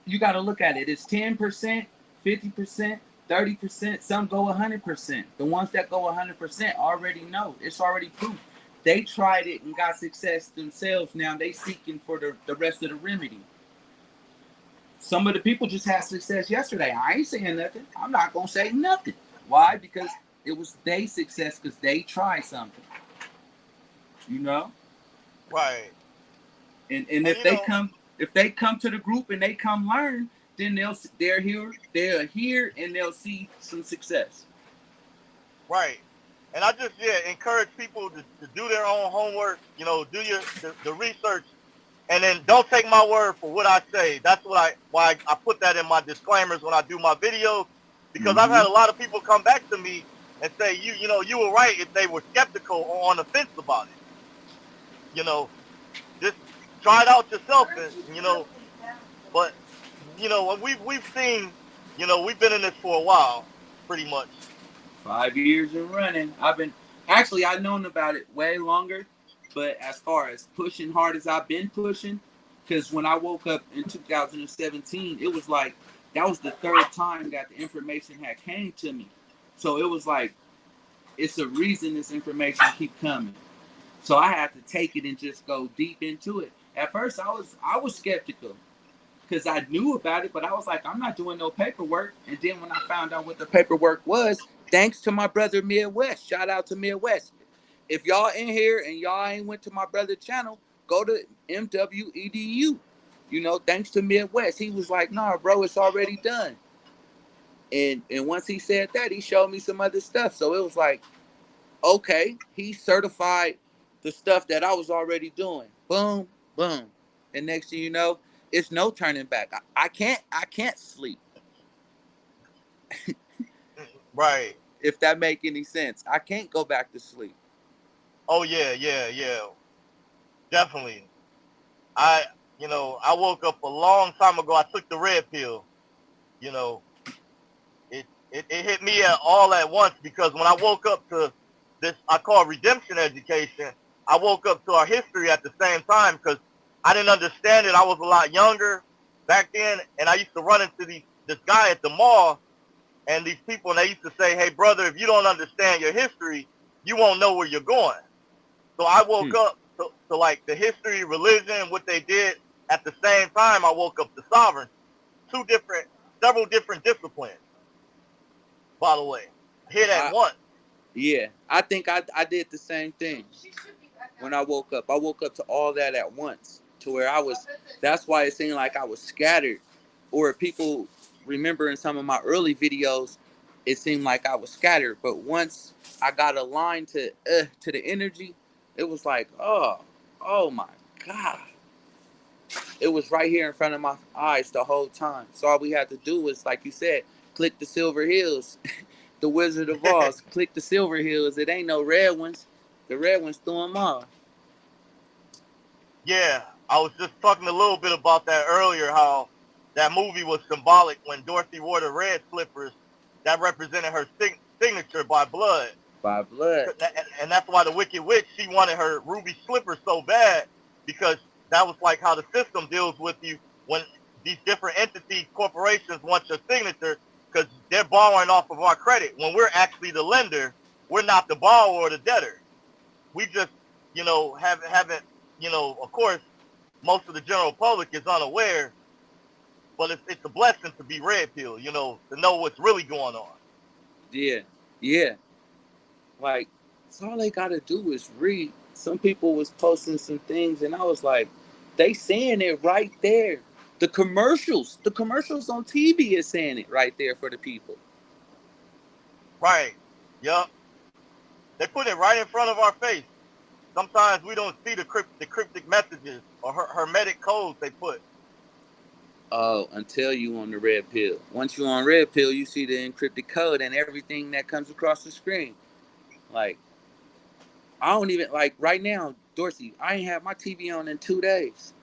Speaker 4: You got to look at it. It's 10%, 50%, 30%. Some go 100%. The ones that go 100% already know. It's already proof. They tried it and got success themselves. Now they seeking for the rest of the remedy. Some of the people just had success yesterday. I ain't saying nothing. I'm not going to say nothing. Why? Because it was their success because they tried something.
Speaker 5: Right.
Speaker 4: And if they come to the group and they come learn, then they're here and they'll see some success.
Speaker 5: Right. And I just encourage people to do their own homework, do the research, and then don't take my word for what I say. That's why I put that in my disclaimers when I do my videos, because I've had a lot of people come back to me and say, you were right if they were skeptical or on the fence about it. Just try it out yourself, and but we've seen, we've been in this for a while, pretty much.
Speaker 4: 5 years and running. I've known about it way longer, but as far as pushing hard as I've been pushing, because when I woke up in 2017, it was like that was the third time that the information had came to me. So it was like, it's a reason this information keep coming. So I had to take it and just go deep into it. At first, I was skeptical because I knew about it, but I was like, I'm not doing no paperwork. And then when I found out what the paperwork was, thanks to my brother Midwest, shout out to Midwest. If y'all in here and y'all ain't went to my brother's channel, go to MWEDU. You know, thanks to Midwest. He was like, nah, bro, it's already done. And once he said that, he showed me some other stuff. So it was like, okay, he certified the stuff that I was already doing. Boom, boom. And next thing you know, it's no turning back. I can't sleep.
Speaker 5: Right.
Speaker 4: If that make any sense. I can't go back to sleep.
Speaker 5: Oh yeah. Definitely. I woke up a long time ago. I took the red pill. You know, it hit me all at once, because when I woke up to this, I call redemption education, I woke up to our history at the same time, because I didn't understand it. I was a lot younger back then, and I used to run into this guy at the mall, and these people, and they used to say, hey brother, if you don't understand your history, you won't know where you're going. So I woke up to like the history, religion, what they did. At the same time, I woke up to sovereignty. Several different disciplines, by the way, hit at once.
Speaker 4: Yeah, I think I did the same thing when I woke up. I woke up to all that at once, to where that's why it seemed like I was scattered. Or if people remember in some of my early videos, it seemed like I was scattered. But once I got aligned to the energy, it was like, oh my God. It was right here in front of my eyes the whole time. So all we had to do was, like you said, click the silver hills. The Wizard of Oz, click the silver hills. It ain't no red ones. The red ones threw them off.
Speaker 5: Yeah, I was just talking a little bit about that earlier, how that movie was symbolic when Dorsey wore the red slippers. That represented her signature by blood.
Speaker 4: By blood.
Speaker 5: And that's why the Wicked Witch, she wanted her ruby slippers so bad, because that was like how the system deals with you when these different entities, corporations want your signature, because they're borrowing off of our credit. When we're actually the lender, we're not the borrower or the debtor. We just, haven't, of course, most of the general public is unaware, but it's a blessing to be red pill, to know what's really going on.
Speaker 4: Yeah. Like, so all they got to do is read. Some people was posting some things, and I was like, they saying it right there. The commercials on TV is saying it right there for the people.
Speaker 5: Right. Yup. They put it right in front of our face. Sometimes we don't see the cryptic messages or hermetic codes they put.
Speaker 4: Oh, until you on the red pill. Once you on red pill, you see the encrypted code and everything that comes across the screen. Like, I don't even, like, right now, Dorsey, I ain't had my TV on in 2 days.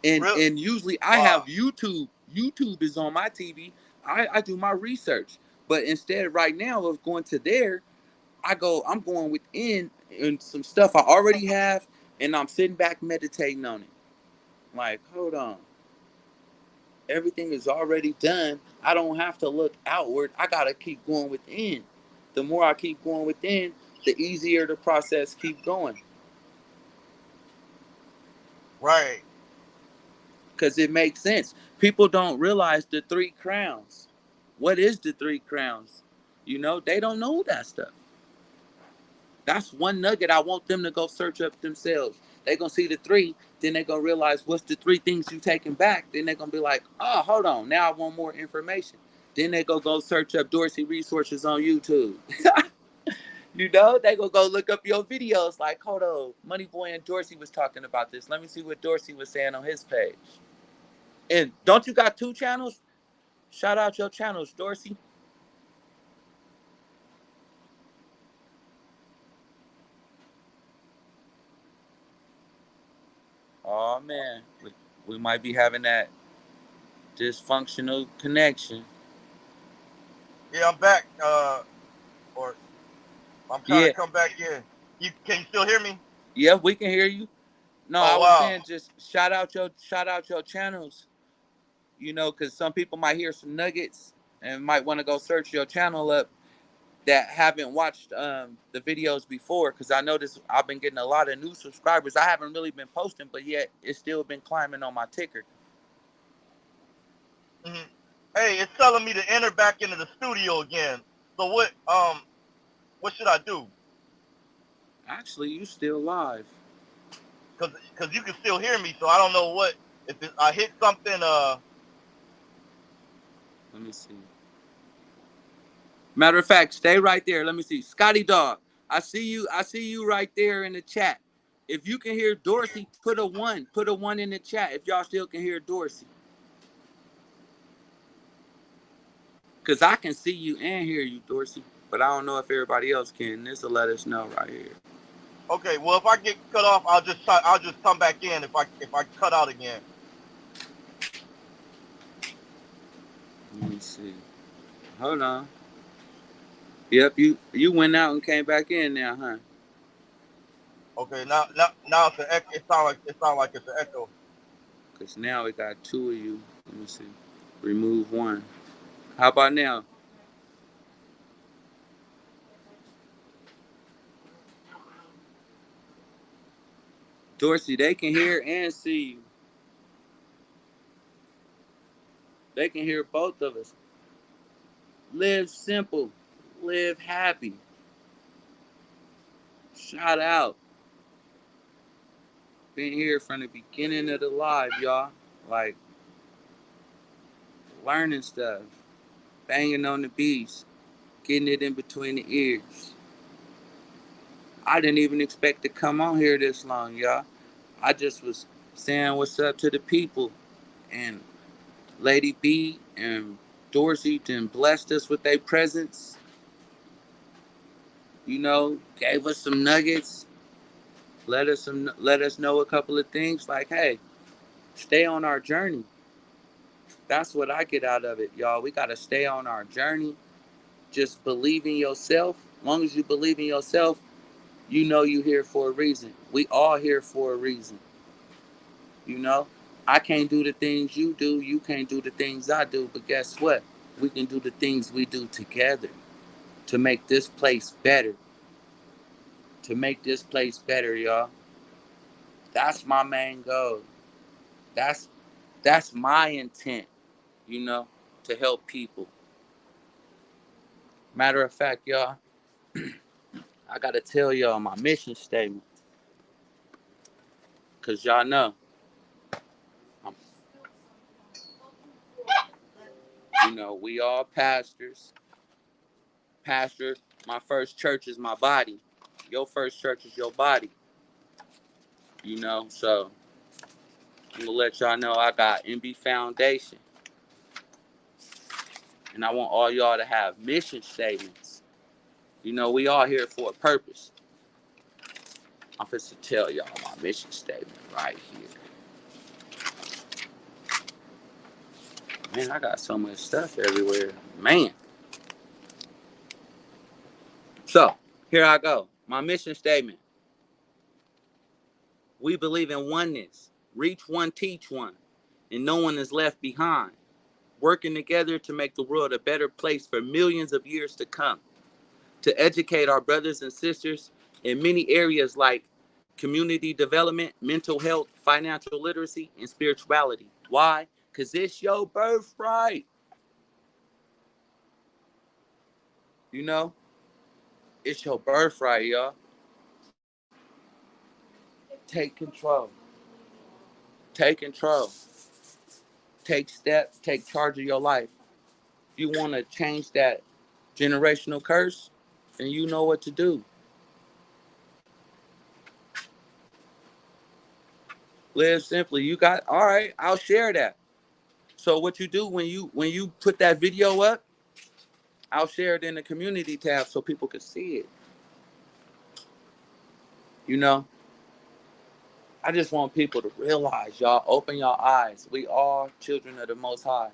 Speaker 4: And usually I have YouTube. YouTube is on my TV. I do my research. But instead, right now of going to there, I'm going within and some stuff I already have, and I'm sitting back meditating on it. Like, hold on. Everything is already done. I don't have to look outward. I gotta keep going within. The more I keep going within, the easier the process keep going.
Speaker 5: Right.
Speaker 4: Because it makes sense. People don't realize the 3 crowns. What is the 3 crowns? They don't know that stuff. That's one nugget I want them to go search up themselves. They're going to see the 3, then they're going to realize what's the 3 things you taking back. Then they're going to be like, oh, hold on, now I want more information. Then they go search up Dorsey resources on YouTube. They going to go look up your videos like, hold on, Moneyboy and Dorsey was talking about this. Let me see what Dorsey was saying on his page. And don't you got 2 channels? Shout out your channels, Dorsey. Oh man, we might be having that dysfunctional connection.
Speaker 5: Yeah, I'm back. Or I'm trying to come back in. Can you still hear me?
Speaker 4: Yeah, we can hear you. No, I was saying just shout out your channels. you know, because some people might hear some nuggets and might want to go search your channel up that haven't watched the videos before, because I noticed I've been getting a lot of new subscribers. I haven't really been posting, but yet it's still been climbing on my ticker.
Speaker 5: Mm-hmm. Hey, it's telling me to enter back into the studio again. So what should I do?
Speaker 4: Actually, you still live.
Speaker 5: Cause you can still hear me, so I don't know what if I hit something.
Speaker 4: Let me see. Matter of fact, stay right there. Let me see. Scotty Dog, I see you right there in the chat. If you can hear Dorsey, put a 1. Put a 1 in the chat if y'all still can hear Dorsey. Because I can see you and hear you, Dorsey. But I don't know if everybody else can. This will let us know right here.
Speaker 5: Okay, well, if I get cut off, I'll just come back in if I cut out again.
Speaker 4: Let me see. Hold on. Yep, you went out and came back in now, huh?
Speaker 5: Okay, now it's an echo. It sounds like it's an echo.
Speaker 4: Because now we got 2 of you. Let me see. Remove 1. How about now? Dorsey, they can hear and see you. They can hear both of us. Live simple. Live happy. Shout out. Been here from the beginning of the live, y'all. Like, learning stuff. Banging on the beats. Getting it in between the ears. I didn't even expect to come on here this long, y'all. I just was saying what's up to the people. And Lady B and Dorsey then blessed us with their presence. You know, gave us some nuggets. Let us know a couple of things. Like, hey, stay on our journey. That's what I get out of it, y'all. We got to stay on our journey. Just believe in yourself. As long as you believe in yourself, you know you're here for a reason. We all here for a reason. You know, I can't do the things you do. You can't do the things I do. But guess what? We can do the things we do together to make this place better. To make this place better, y'all. That's my main goal. That's my intent, you know, to help people. Matter of fact, y'all, I got to tell y'all my mission statement. Because y'all know, you know, we all pastors. Pastor, my first church is my body. Your first church is your body. You know, so I'm going to let y'all know I got MB Foundation. And I want all y'all to have mission statements. You know, we all here for a purpose. I'm supposed to tell y'all my mission statement right here. Man, I got so much stuff everywhere. Man. So, here I go. My mission statement. We believe in oneness. Reach one, teach one. And no one is left behind. Working together to make the world a better place for millions of years to come. To educate our brothers and sisters in many areas like community development, mental health, financial literacy, and spirituality. Why? Because it's your birthright. You know? It's your birthright, y'all. Take control. Take control. Take steps. Take charge of your life. If you want to change that generational curse, then you know what to do. Live simply. You got, all right, I'll share that. So what you do when you put that video up, I'll share it in the community tab so people can see it. You know, I just want people to realize, y'all, open your eyes. We are children of the Most High.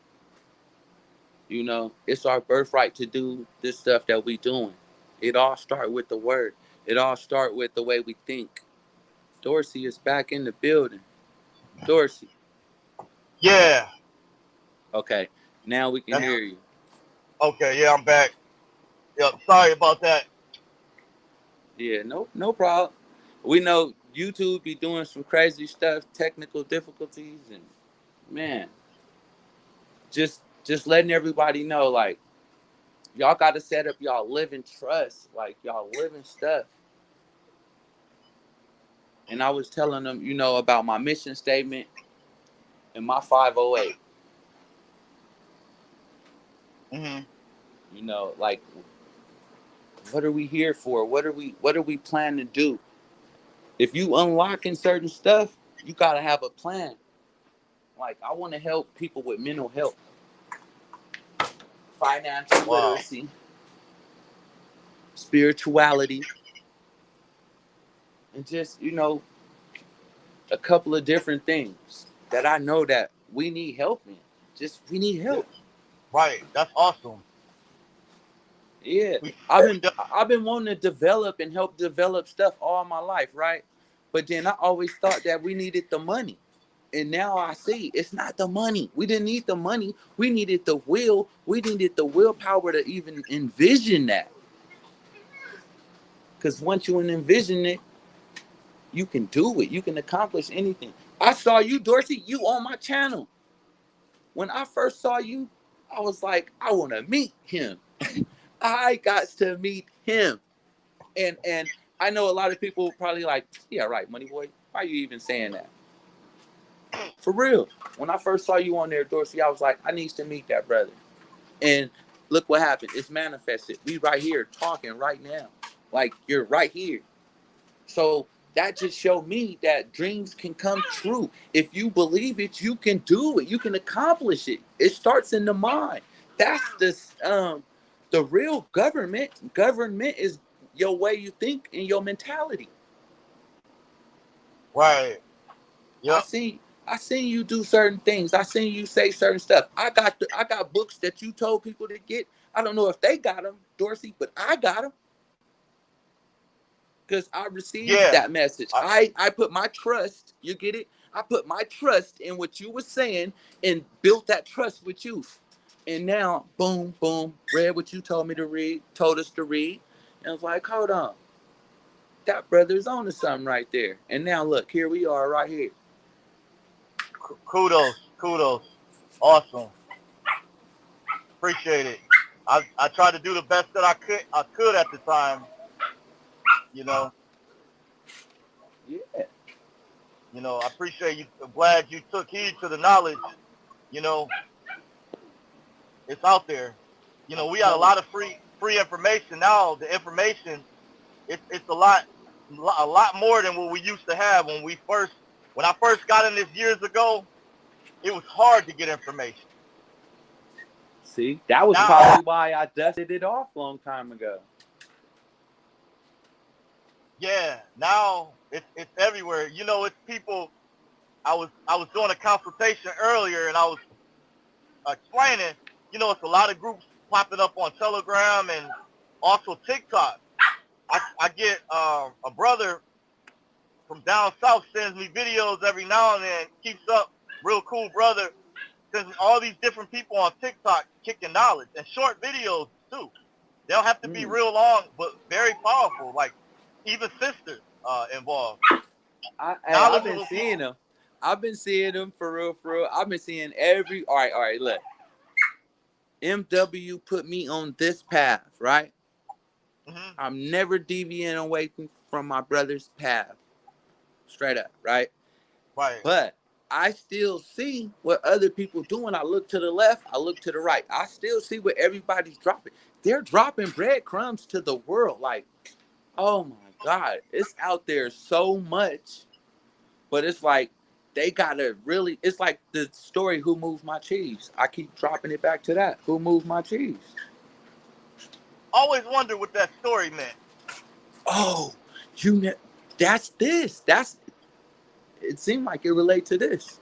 Speaker 4: You know, it's our birthright to do this stuff that we doing. It all starts with the word. It all starts with the way we think. Dorsey is back in the building. Dorsey.
Speaker 5: Yeah.
Speaker 4: Okay, now we can hear you.
Speaker 5: Okay, yeah, I'm back. Yep, sorry about that.
Speaker 4: Yeah, no problem. We know YouTube be doing some crazy stuff, technical difficulties, and man, just letting everybody know, like, y'all got to set up y'all living trust, like y'all living stuff. And I was telling them, about my mission statement and my 508. Like, what are we here for? What are we planning to do? If you unlocking certain stuff, you gotta have a plan. Like, I want to help people with mental health, financial literacy, spirituality, and just, a couple of different things that I know that we need help in. We need help.
Speaker 5: Right. That's awesome.
Speaker 4: Yeah. I've been wanting to develop and help develop stuff all my life, right? But then I always thought that we needed the money. And now I see it's not the money. We didn't need the money. We needed the will. We needed the willpower to even envision that. Because once you envision it, you can do it. You can accomplish anything. I saw you, Dorsey. You on my channel. When I first saw you, I was like, I want to meet him. I got to meet him. And I know a lot of people probably like, yeah, right, Money Boy. Why are you even saying that? For real. When I first saw you on there, Dorsey, I was like, I need to meet that brother. And look what happened. It's manifested. We right here talking right now. Like, you're right here. So that just showed me that dreams can come true. If you believe it, you can do it. You can accomplish it. It starts in the mind. That's the real government. Government is your way you think and your mentality.
Speaker 5: Right.
Speaker 4: Yep. I seen you do certain things. I seen you say certain stuff. I got books that you told people to get. I don't know if they got them, Dorsey, but I got them. Because I received that message. I put my trust, you get it? I put my trust in what you were saying and built that trust with you. And now, boom, boom, read what you told us to read. And I was like, hold on. That brother's on to something right there. And now, look, here we are right here.
Speaker 5: Kudos. Awesome. Appreciate it. I tried to do the best that I could at the time. Yeah. I appreciate you. I'm glad you took heed to the knowledge. It's out there. We got a lot of free information now. The information, it's a lot more than what we used to have when I first got in this years ago. It was hard to get information.
Speaker 4: See, that was probably why I dusted it off a long time ago.
Speaker 5: Yeah, now it's everywhere. It's people. I was doing a consultation earlier, and I was explaining. It's a lot of groups popping up on Telegram and also TikTok. I get a brother from down south sends me videos every now and then. Keeps up, real cool brother. Sends all these different people on TikTok kicking knowledge and short videos too. They don't have to be real long, but very powerful. Like even sisters involved.
Speaker 4: I've been seeing them. I've been seeing them for real. I've been seeing every. All right. Look, MW put me on this path, right? Mm-hmm. I'm never deviating away from my brother's path. Straight up, right?
Speaker 5: Right.
Speaker 4: But I still see what other people doing. I look to the left, I look to the right. I still see what everybody's dropping. They're dropping breadcrumbs to the world. Like, oh my God, it's out there so much. But it's like they gotta really. It's like the story, "Who Moved My Cheese?" I keep dropping it back to that. Who moved my cheese?
Speaker 5: Always wonder what that story meant.
Speaker 4: Oh, that's this. It seemed like it relates to this.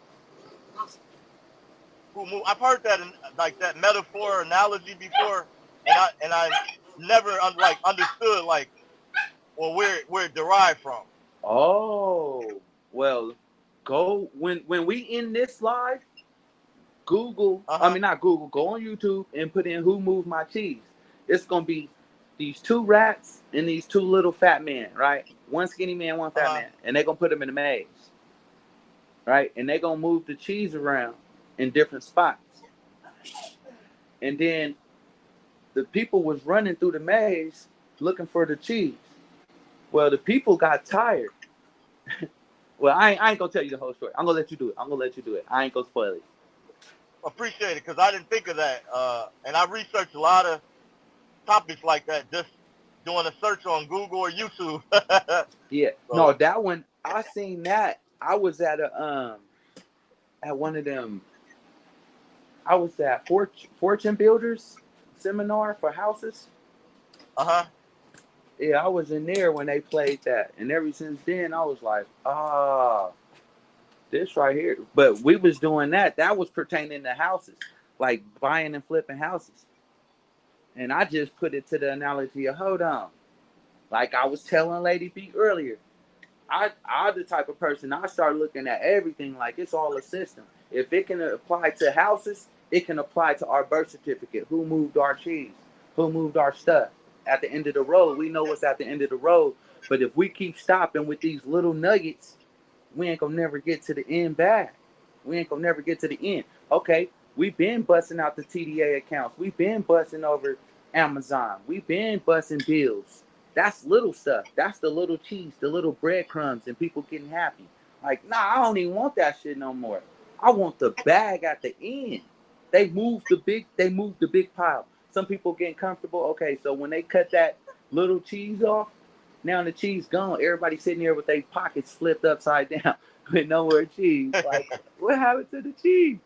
Speaker 5: I've heard that like that metaphor analogy before, and I never understood where it derived from.
Speaker 4: Oh, well, go when we in this live,
Speaker 1: Google, I mean not Google, go on YouTube and put in who moved my cheese. It's gonna be these two rats and these two little fat men, right? One skinny man, one fat man, and they're gonna put them in a maze, right? And they're gonna move the cheese around in different spots. And then the people was running through the maze looking for the cheese. Well, the people got tired. Well, I ain't gonna tell you the whole story. I'm gonna let you do it. I ain't gonna spoil it.
Speaker 5: Appreciate it, because I didn't think of that. And I researched a lot of topics like that just doing a search on Google or YouTube.
Speaker 1: Yeah.
Speaker 5: So,
Speaker 1: No, that one, I seen that. I was at one of them. I was at Fortune Builders seminar for houses. Yeah, I was in there when they played that, and ever since then, I was like, this right here. But we was doing that. That was pertaining to houses, like buying and flipping houses. And I just put it to the analogy of, hold on. Like I was telling Lady B earlier, I'm the type of person, I start looking at everything like it's all a system. If it can apply to houses, it can apply to our birth certificate. Who moved our cheese? Who moved our stuff? At the end of the road, we know what's at the end of the road. But if we keep stopping with these little nuggets, we ain't gonna never get to the end bag. We ain't gonna never get to the end. Okay, we've been busting out the TDA accounts. We've been busting over Amazon. We've been busting bills. That's little stuff. That's the little cheese, the little breadcrumbs, and people getting happy. Like, nah, I don't even want that shit no more. I want the bag at the end. They moved the big pile. Some people getting comfortable. Okay, so when they cut that little cheese off, now the cheese gone. Everybody sitting there with their pockets flipped upside down with no more cheese. Like, what happened to the cheese?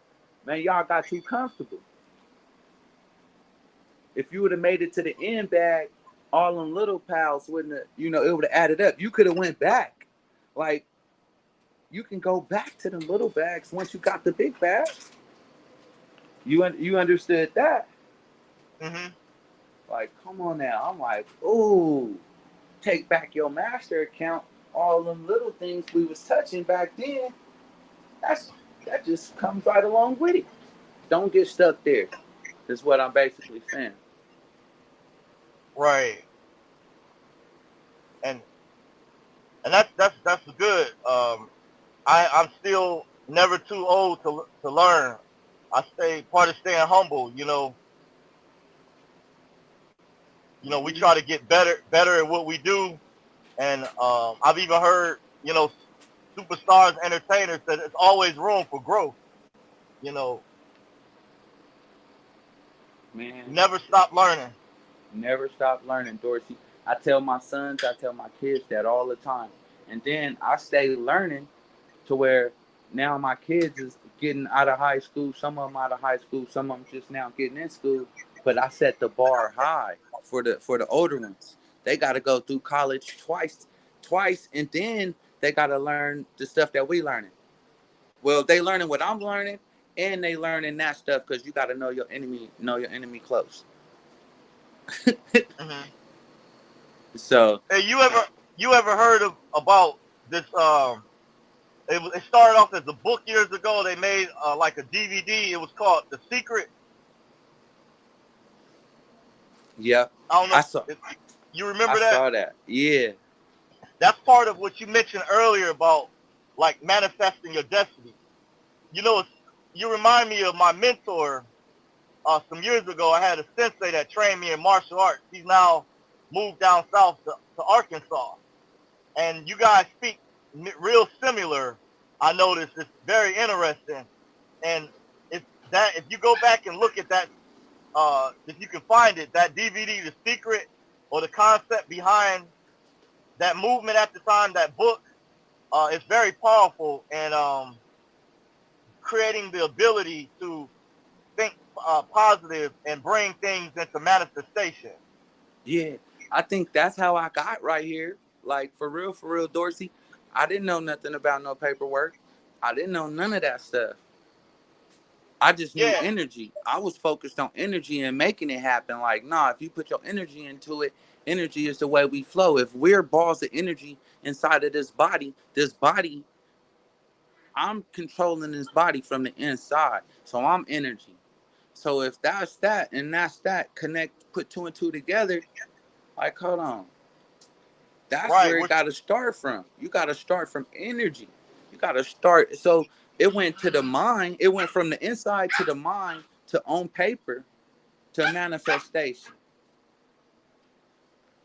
Speaker 1: Man, y'all got too comfortable. If you would have made it to the end bag, all them little piles wouldn't have, it would have added up. You could have went back. Like, you can go back to the little bags once you got the big bags. You understood that? Like, come on now. I'm like, ooh, take back your master account. All them little things we was touching back then, that just comes right along with it. Don't get stuck there. Is what I'm basically saying.
Speaker 5: Right. And that's good. I'm still never too old to learn. I stay part of staying humble. We try to get better at what we do, and I've even heard superstars, entertainers, that there's always room for growth.
Speaker 1: Man,
Speaker 5: never stop learning.
Speaker 1: Never stop learning, Dorsey. I tell my sons, I tell my kids that all the time. And then I stay learning to where now my kids is getting out of high school. Some of them out of high school. Some of them just now getting in school. But I set the bar high for the older ones. They got to go through college twice, and then they got to learn the stuff that we learning. Well, they learning what I'm learning, and they learning that stuff because you got to know your enemy close. So,
Speaker 5: hey, you ever heard about this? It started off as a book years ago. They made like a DVD. It was called The Secret.
Speaker 1: Yeah,
Speaker 5: I don't know. You remember that?
Speaker 1: I saw that. Yeah.
Speaker 5: That's part of what you mentioned earlier about like manifesting your destiny. You remind me of my mentor. Some years ago, I had a sensei that trained me in martial arts. He's now moved down south to Arkansas. And you guys speak real similar. I noticed it's very interesting. And if you go back and look at that, if you can find it, that DVD, The Secret, or the concept behind that movement at the time, that book, it's very powerful and creating the ability to think positive and bring things into manifestation.
Speaker 1: Yeah, I think that's how I got right here. Like, for real, Dorsey. I didn't know nothing about no paperwork. I didn't know none of that stuff. I just knew energy. I was focused on energy and making it happen. Like, nah, if you put your energy into it, energy is the way we flow. If we're balls of energy inside of this body
Speaker 4: I'm controlling this body from the inside. So I'm energy. So if that's that and that's that, connect, put two and two together, like, hold on. That's
Speaker 5: Right.
Speaker 4: where it got to start from. You got to start from energy. You got to start. So it went to the mind. It went from the inside to the mind to on paper to manifestation.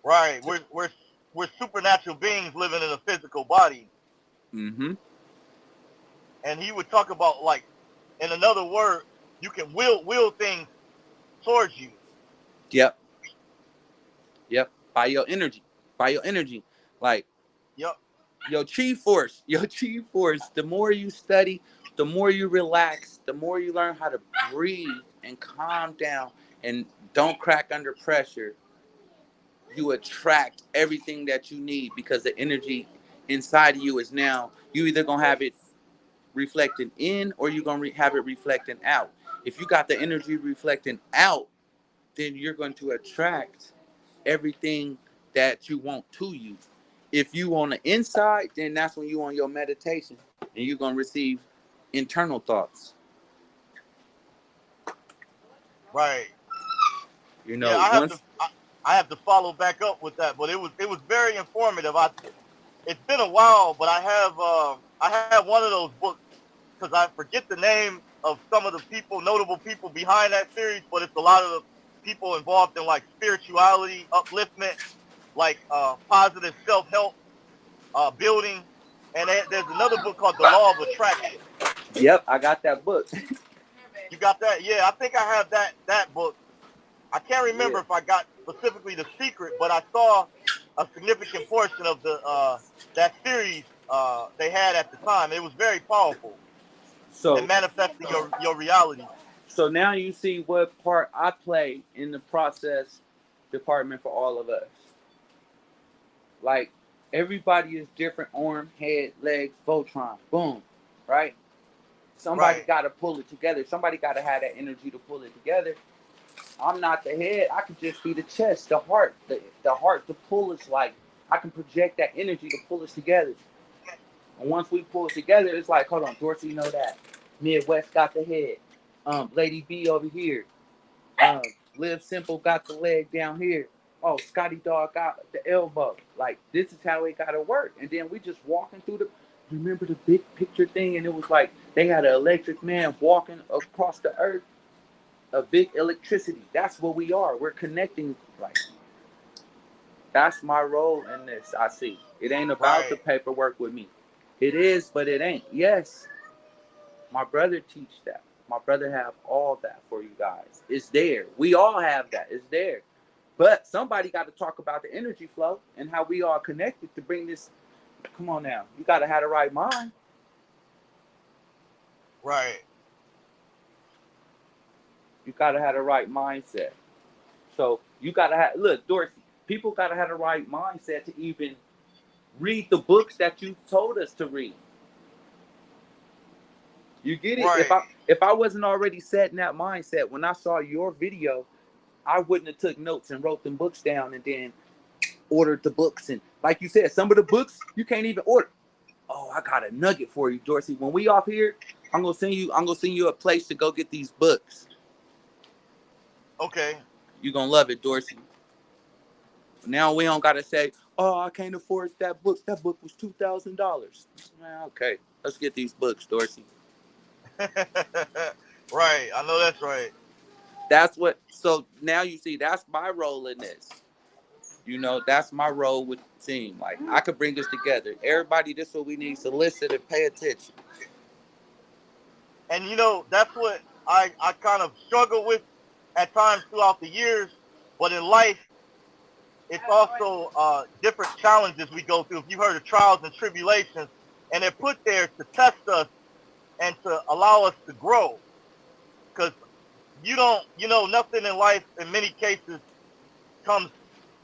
Speaker 5: Right. We're supernatural beings living in a physical body.
Speaker 4: Mm-hmm.
Speaker 5: And he would talk about, like, in another word, you can will things towards you.
Speaker 4: Yep. Yep. By your energy. By your energy. Like,
Speaker 5: Yep.
Speaker 4: your chi force. Your chi force. The more you study, the more you relax, the more you learn how to breathe and calm down and don't crack under pressure, you attract everything that you need, because the energy inside of you is now, you either going to have it reflecting in or you're going to have it reflecting out. If you got the energy reflecting out, then you're going to attract everything that you want to you. If you on the inside, then that's when you on your meditation and you're going to receive internal thoughts.
Speaker 5: Right.
Speaker 4: You
Speaker 5: Yeah,
Speaker 4: know, once
Speaker 5: I have to follow back up with that, but it was very informative. It's been a while, but I have one of those books, because I forget the name of some of the people, notable people behind that series, but it's a lot of the people involved in, like, spirituality, upliftment, like positive self-help, building. And there's another book called The Law of Attraction.
Speaker 4: Yep, I got that book.
Speaker 5: You got that? Yeah, I think I have that book. I can't remember
Speaker 4: Yeah.
Speaker 5: if I got specifically The Secret, but I saw a significant portion of the that series they had at the time. It was very powerful in
Speaker 4: So
Speaker 5: manifesting your reality.
Speaker 4: So now you see what part I play in the process department for all of us. Like, everybody is different: arm, head, legs, Voltron, boom, right? Somebody
Speaker 5: Right.
Speaker 4: got to pull it together. Somebody got to have that energy to pull it together. I'm not the head. I can just be the chest, the heart, the heart to pull us. Like, I can project that energy to pull us together. And once we pull it together, it's like, hold on, Dorsey, you know that. Midwest got the head. Lady B over here. Live Simple got the leg down here. Oh, Scotty Dog got the elbow. Like, this is how it gotta work. And then we just walking through remember the big picture thing? And it was like they had an electric man walking across the earth, a big electricity. That's what we are. We're connecting. Like, that's my role in this. I see. It ain't about the
Speaker 5: Right.
Speaker 4: paperwork with me. It is, but it ain't. Yes, my brother teach that. My brother have all that for you guys. It's there. We all have that. It's there. But somebody got to talk about the energy flow and how we are connected to bring this. Come on now. You got to have the right mind.
Speaker 5: Right.
Speaker 4: You got to have the right mindset. So you got to have, look, Dorsey, people got to have the right mindset to even read the books that you told us to read. You get it?
Speaker 5: Right.
Speaker 4: If I wasn't already set in that mindset, when I saw your video, I wouldn't have took notes and wrote them books down and then ordered the books. And like you said, some of the books you can't even order. Oh, I got a nugget for you, Dorsey. When we off here, I'm gonna send you a place to go get these books.
Speaker 5: Okay.
Speaker 4: You're gonna love it, Dorsey. Now we don't gotta say, oh, I can't afford that book. That book was $2,000. Man, okay. Let's get these books, Dorsey.
Speaker 5: Right. I know that's right.
Speaker 4: That's what, so now you see, that's my role in this. You know, that's my role with the team. Like, I could bring this together. Everybody, this is what we need to listen and pay attention.
Speaker 5: And, that's what I kind of struggle with at times throughout the years. But in life, it's also different challenges we go through. If you've heard of trials and tribulations, and they're put there to test us and to allow us to grow. Because nothing in life in many cases comes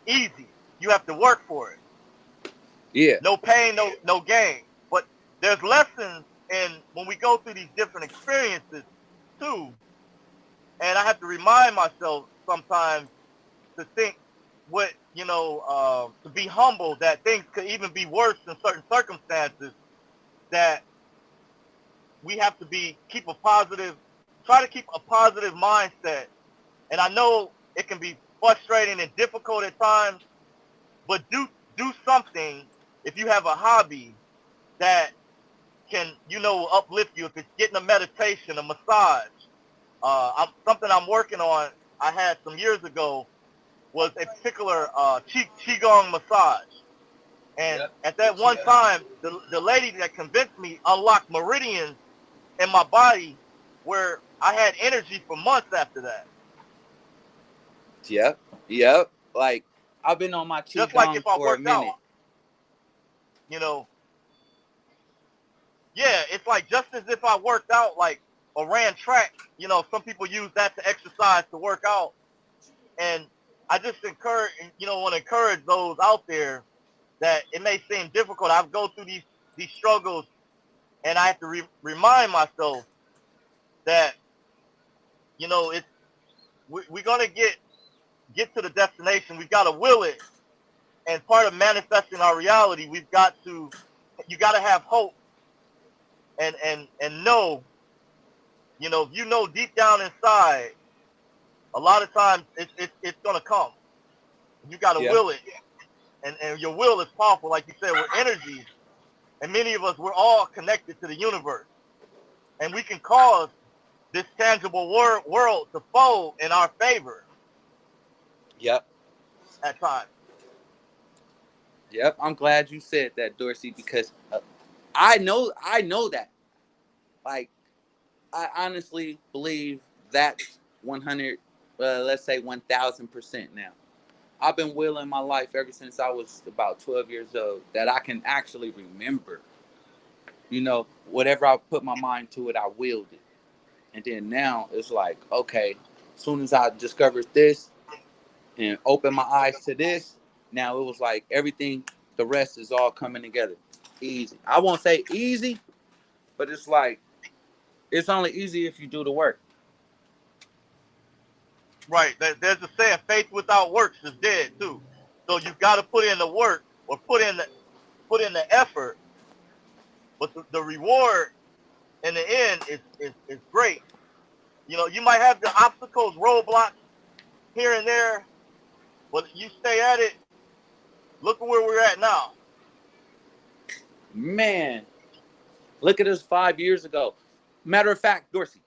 Speaker 5: easy. You have to work for it.
Speaker 4: Yeah.
Speaker 5: No pain, no gain. But there's lessons in when we go through these different experiences too. And I have to remind myself sometimes to think to be humble, that things could even be worse in certain circumstances, that we have to try to keep a positive mindset. And I know it can be frustrating and difficult at times, but do something if you have a hobby that can, uplift you. If it's getting a meditation, a massage, something I'm working on, I had some years ago, was a particular qigong massage. And at that one time, the lady that convinced me unlocked meridians in my body where I had energy for months after that.
Speaker 4: Yep. Like, I've been on my
Speaker 5: just like if I
Speaker 4: for a
Speaker 5: worked
Speaker 4: minute.
Speaker 5: out. Yeah, it's like just as if I worked out, like, or ran track. Some people use that to exercise, to work out. And I just want to encourage those out there that it may seem difficult. I go through these struggles, and I have to remind myself that, we're gonna get to the destination. We've got to will it, and part of manifesting our reality, you got to have hope, and know, if deep down inside, a lot of times it's gonna come. You got to will it, and your will is powerful. Like you said, we're energy, and many of us, we're all connected to the universe, and we can cause this tangible world to fold in our favor.
Speaker 4: Yep.
Speaker 5: At times.
Speaker 4: Yep. I'm glad you said that, Dorsey, because I know that. Like, I honestly believe that's 100, let's say 1,000% now. I've been willing my life ever since I was about 12 years old, that I can actually remember. Whatever I put my mind to it, I willed it. And then now it's like, okay, as soon as I discovered this and opened my eyes to this, now it was like everything, the rest is all coming together. Easy. I won't say easy, but it's like, it's only easy if you do the work.
Speaker 5: Right. There's a saying, faith without works is dead too. So you've got to put in the work, or put in the effort. But the reward in the end is great. You might have the obstacles, roadblocks here and there, but you stay at it. Look at where we're at now.
Speaker 4: Man, look at us 5 years ago. Matter of fact, Dorsey,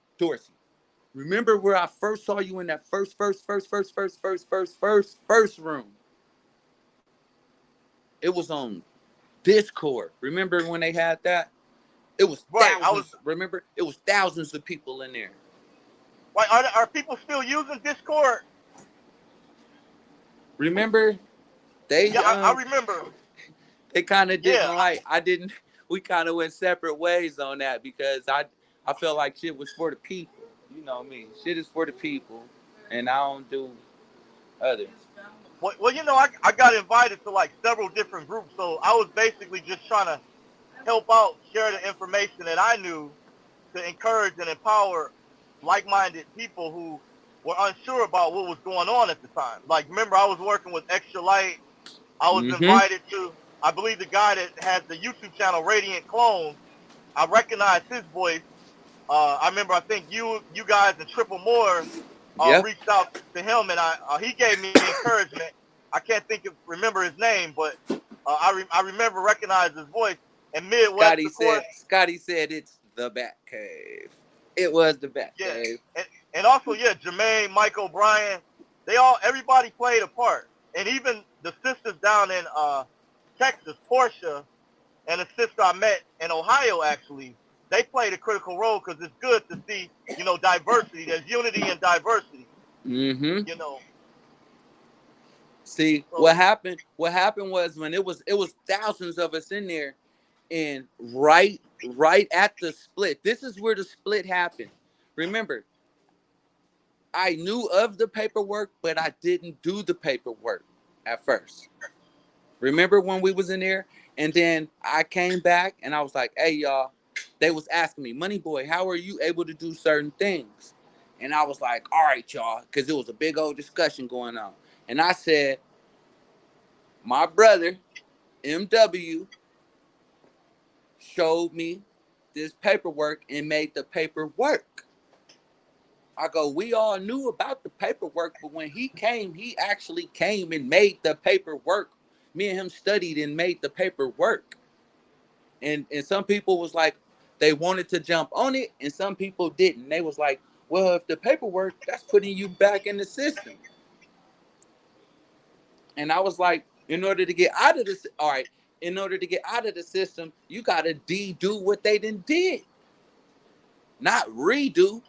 Speaker 4: remember where I first saw you in that first room? It was on Discord. Remember when they had that? It was thousands. Remember? It was thousands of people in there.
Speaker 5: Why are people still using Discord?
Speaker 4: Remember?
Speaker 5: I remember.
Speaker 4: They kind of didn't we kind of went separate ways on that, because I felt like shit was for the people. You know me. Shit is for the people, and I don't do others.
Speaker 5: Well, I got invited to like several different groups, so I was basically just trying to help out, share the information that I knew to encourage and empower like-minded people who were unsure about what was going on at the time. Like, remember, I was working with Extra Light. I was invited to, I believe, the guy that has the YouTube channel Radiant Clone. I recognized his voice. I remember, I think you guys and Triple Moore reached out to him, and he gave me encouragement. I can't remember his name, but I remember recognizing his voice. And Midwest,
Speaker 4: Scotty said it's the Bat Cave. It was the Bat Cave.
Speaker 5: And also, Jermaine, Mike O'Brien, everybody played a part. And even the sisters down in Texas, Portia, and a sister I met in Ohio, actually, they played a critical role, because it's good to see, diversity. There's unity and diversity.
Speaker 4: Mm-hmm. See, so, what happened was, when it was thousands of us in there, and right at the split, this is where the split happened. Remember, I knew of the paperwork, but I didn't do the paperwork at first. Remember when we was in there? And then I came back and I was like, hey, y'all, they was asking me, Money Boy, how are you able to do certain things? And I was like, all right, y'all, because it was a big old discussion going on. And I said, my brother, MW, showed me this paperwork and made the paperwork. I go, we all knew about the paperwork, but when he came, he actually came and made the paperwork. Me and him studied and made the paperwork. And some people was like, they wanted to jump on it, and some people didn't. They was like, well, if the paperwork, that's putting you back in the system. And I was like, in order to get out of this, all right, in order to get out of the system, you gotta do what they did. Not redo.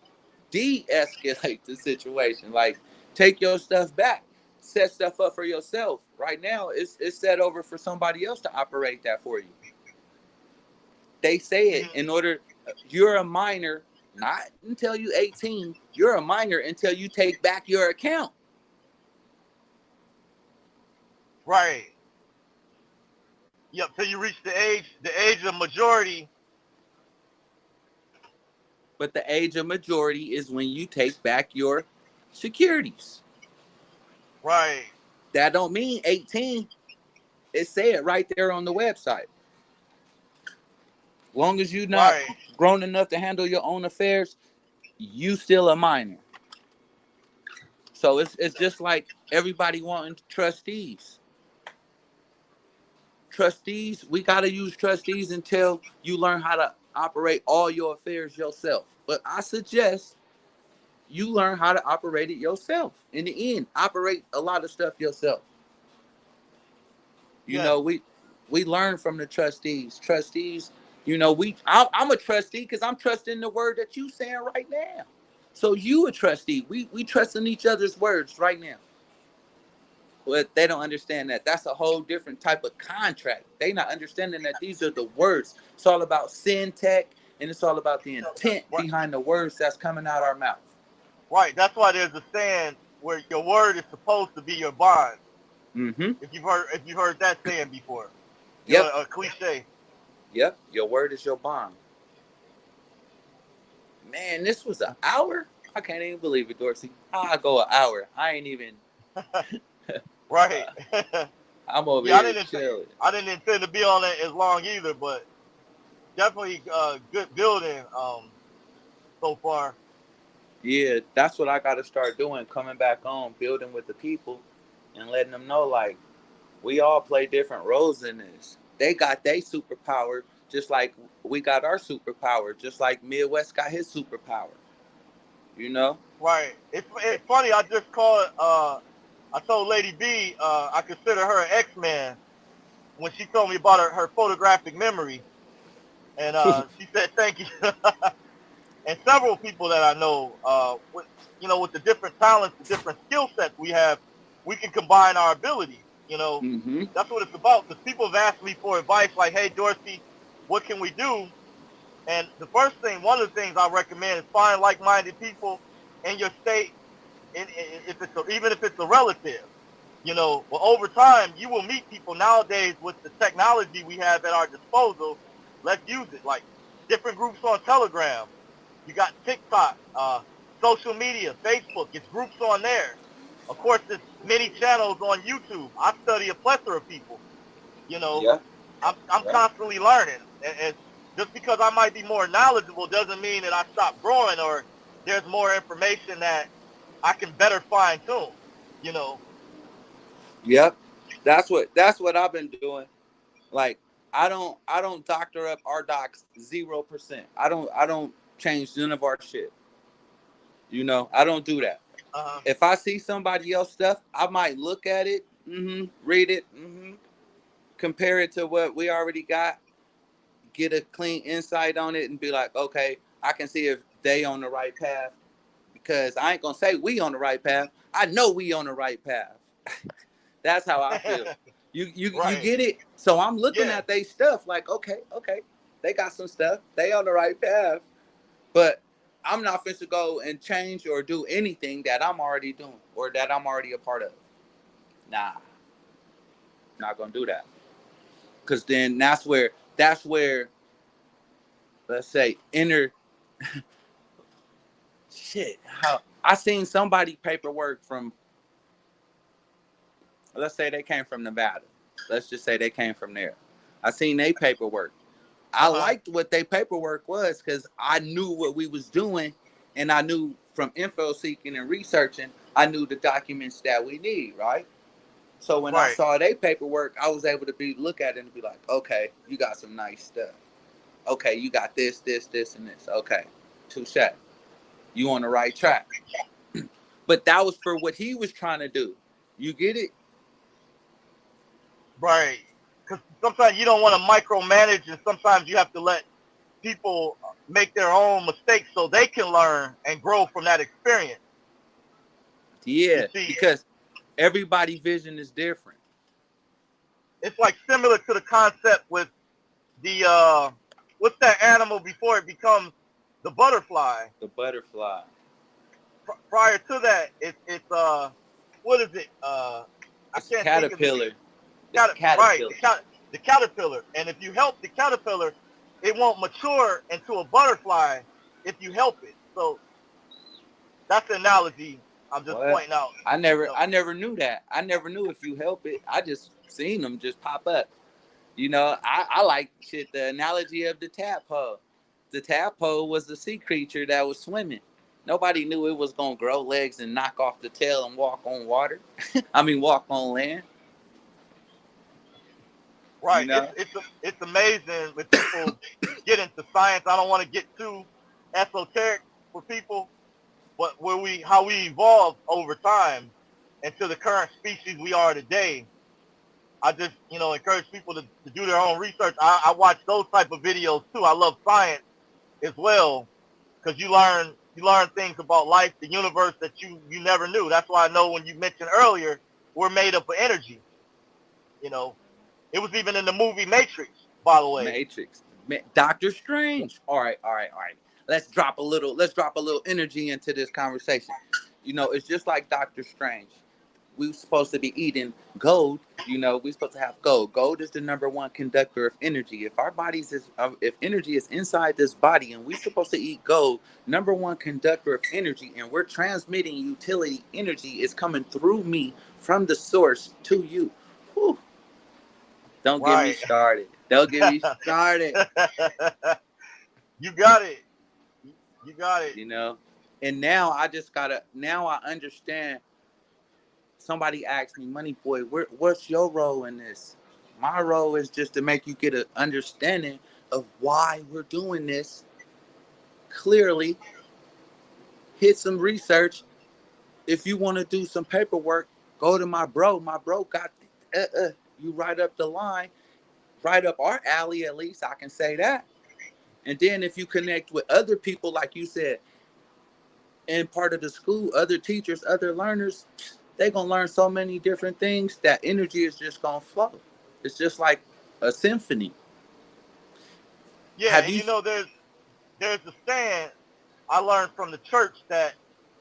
Speaker 4: De-escalate the situation. Like, take your stuff back, set stuff up for yourself. Right now, it's set over for somebody else to operate that for you. They say it in order. You're a minor, not until you 18. You're a minor until you take back your account.
Speaker 5: Right. Yep. Till you reach the age of majority.
Speaker 4: But the age of majority is when you take back your securities.
Speaker 5: Right.
Speaker 4: That don't mean 18. It said right there on the website. Long as you're not grown enough to handle your own affairs, you still a minor. So it's just like everybody wanting trustees. Trustees, we got to use trustees until you learn how to operate all your affairs yourself. But I suggest you learn how to operate it yourself. In the end, operate a lot of stuff yourself. You know, we learn from the trustees. Trustees, you know, I'm a trustee because I'm trusting the word that you saying right now. So you a trustee. We trusting each other's words right now. But they don't understand that. That's a whole different type of contract. They not understanding that these are the words. It's all about syntax, and it's all about the intent behind the words that's coming out our mouth.
Speaker 5: Right. That's why there's a saying where your word is supposed to be your bond.
Speaker 4: Mm-hmm.
Speaker 5: If you've heard that saying before.
Speaker 4: Yep.
Speaker 5: A cliche.
Speaker 4: Yep. Your word is your bond. Man, this was an hour? I can't even believe it, Dorsey. I go an hour. I ain't even...
Speaker 5: Right.
Speaker 4: I'm over here chilling.
Speaker 5: I didn't intend to be on it as long either, but definitely good building so far.
Speaker 4: Yeah, that's what I got to start doing, coming back on, building with the people and letting them know, like, we all play different roles in this. They got their superpower just like we got our superpower, just like Midwest got his superpower. You know?
Speaker 5: Right. It's funny, I just called I told Lady B I consider her an X-Man when she told me about her photographic memory. And she said thank you. And several people that I know, with the different talents, the different skill sets we have, we can combine our abilities. You know, That's what it's about. Because people have asked me for advice like, hey, Dorsey, what can we do? And one of the things I recommend is find like-minded people in your state, even if it's a relative. Well, over time, you will meet people nowadays with the technology we have at our disposal. Let's use it. Like different groups on Telegram. You got TikTok, social media, Facebook. It's groups on there. Of course, there's many channels on YouTube. I study a plethora of people. I'm constantly learning. And just because I might be more knowledgeable doesn't mean that I stop growing or there's more information that I can better fine tune.
Speaker 4: Yep. That's what I've been doing. Like, I don't doctor up our docs 0%. I don't change none of our shit. I don't do that. If I see somebody else stuff, I might look at it, read it, compare it to what we already got, get a clean insight on it, and be like, okay, I can see if they on the right path. Because I ain't gonna say we on the right path. I know we on the right path. That's how I feel. You get it? So I'm looking at they stuff like, okay, they got some stuff. They on the right path. But I'm not finna go and change or do anything that I'm already doing or that I'm already a part of. Nah. Not gonna do that. Cause then that's where let's say inner shit. How I seen somebody paperwork from, let's say they came from Nevada. Let's just say they came from there. I seen they paperwork. I liked what their paperwork was because I knew what we was doing, and I knew from info seeking and researching, I knew the documents that we need, right? So when I saw their paperwork, I was able to look at it and be like, okay, you got some nice stuff. Okay, you got this, this, this, and this. Okay, touche. You on the right track. But that was for what he was trying to do. You get it?
Speaker 5: Right. Because sometimes you don't want to micromanage, and sometimes you have to let people make their own mistakes so they can learn and grow from that experience.
Speaker 4: Yeah, because everybody's vision is different.
Speaker 5: It's like similar to the concept with the what's that animal before it becomes the butterfly?
Speaker 4: The butterfly.
Speaker 5: Prior to that, it's what is it?
Speaker 4: It's a caterpillar.
Speaker 5: Right, the caterpillar. And if you help the caterpillar, it won't mature into a butterfly if you help it. So that's the analogy I'm just pointing out.
Speaker 4: I never knew that. I never knew if you help it. I just seen them just pop up. You know, I like the analogy of the tadpole. The tadpole was the sea creature that was swimming. Nobody knew it was going to grow legs and knock off the tail and walk on water. Walk on land.
Speaker 5: Right. You know? It's amazing when people get into science. I don't want to get too esoteric for people, but how we evolved over time into the current species we are today. I just, encourage people to do their own research. I watch those type of videos too. I love science as well because you learn things about life, the universe that you never knew. That's why I know when you mentioned earlier, we're made up of energy. It was even in the movie Matrix, by the way.
Speaker 4: Matrix. Doctor Strange. All right. Let's drop a little energy into this conversation. It's just like Doctor Strange. We were supposed to be eating gold. We're supposed to have gold. Gold is the number one conductor of energy. If energy is inside this body and we're supposed to eat gold, number one conductor of energy, and we're transmitting utility energy is coming through me from the source to you. Whew. Don't get me started. Don't get me started.
Speaker 5: You got it.
Speaker 4: And now I understand. Somebody asked me, Money Boy, what's your role in this? My role is just to make you get an understanding of why we're doing this. Clearly, hit some research. If you want to do some paperwork, go to my bro. My bro got you right up the line, right up our alley, at least I can say that. And then if you connect with other people, like you said, in part of the school, other teachers, other learners, they're going to learn so many different things that energy is just going to flow. It's just like a symphony.
Speaker 5: Yeah, there's a saying I learned from the church that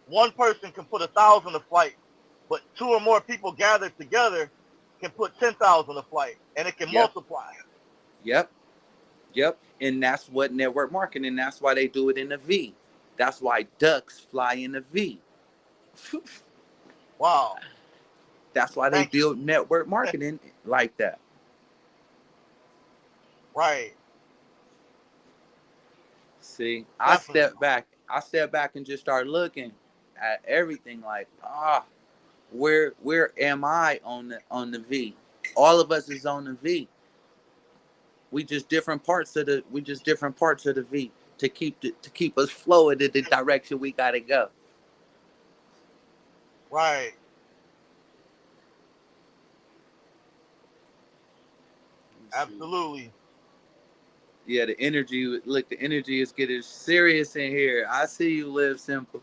Speaker 5: one person can put 1,000 aflight, but two or more people gathered together can put 10,000 aflight, and it can multiply.
Speaker 4: Yep. And that's what network marketing, that's why they do it in a V. That's why ducks fly in a V.
Speaker 5: Wow.
Speaker 4: That's why they build network marketing like that.
Speaker 5: Right.
Speaker 4: See, I step back and just start looking at everything like, where am I on the V? All of us is on the V. We just different parts of the V to keep us flowing in the direction we gotta go.
Speaker 5: Right. Absolutely.
Speaker 4: Yeah, the energy is getting serious in here. I see you, Live Simple.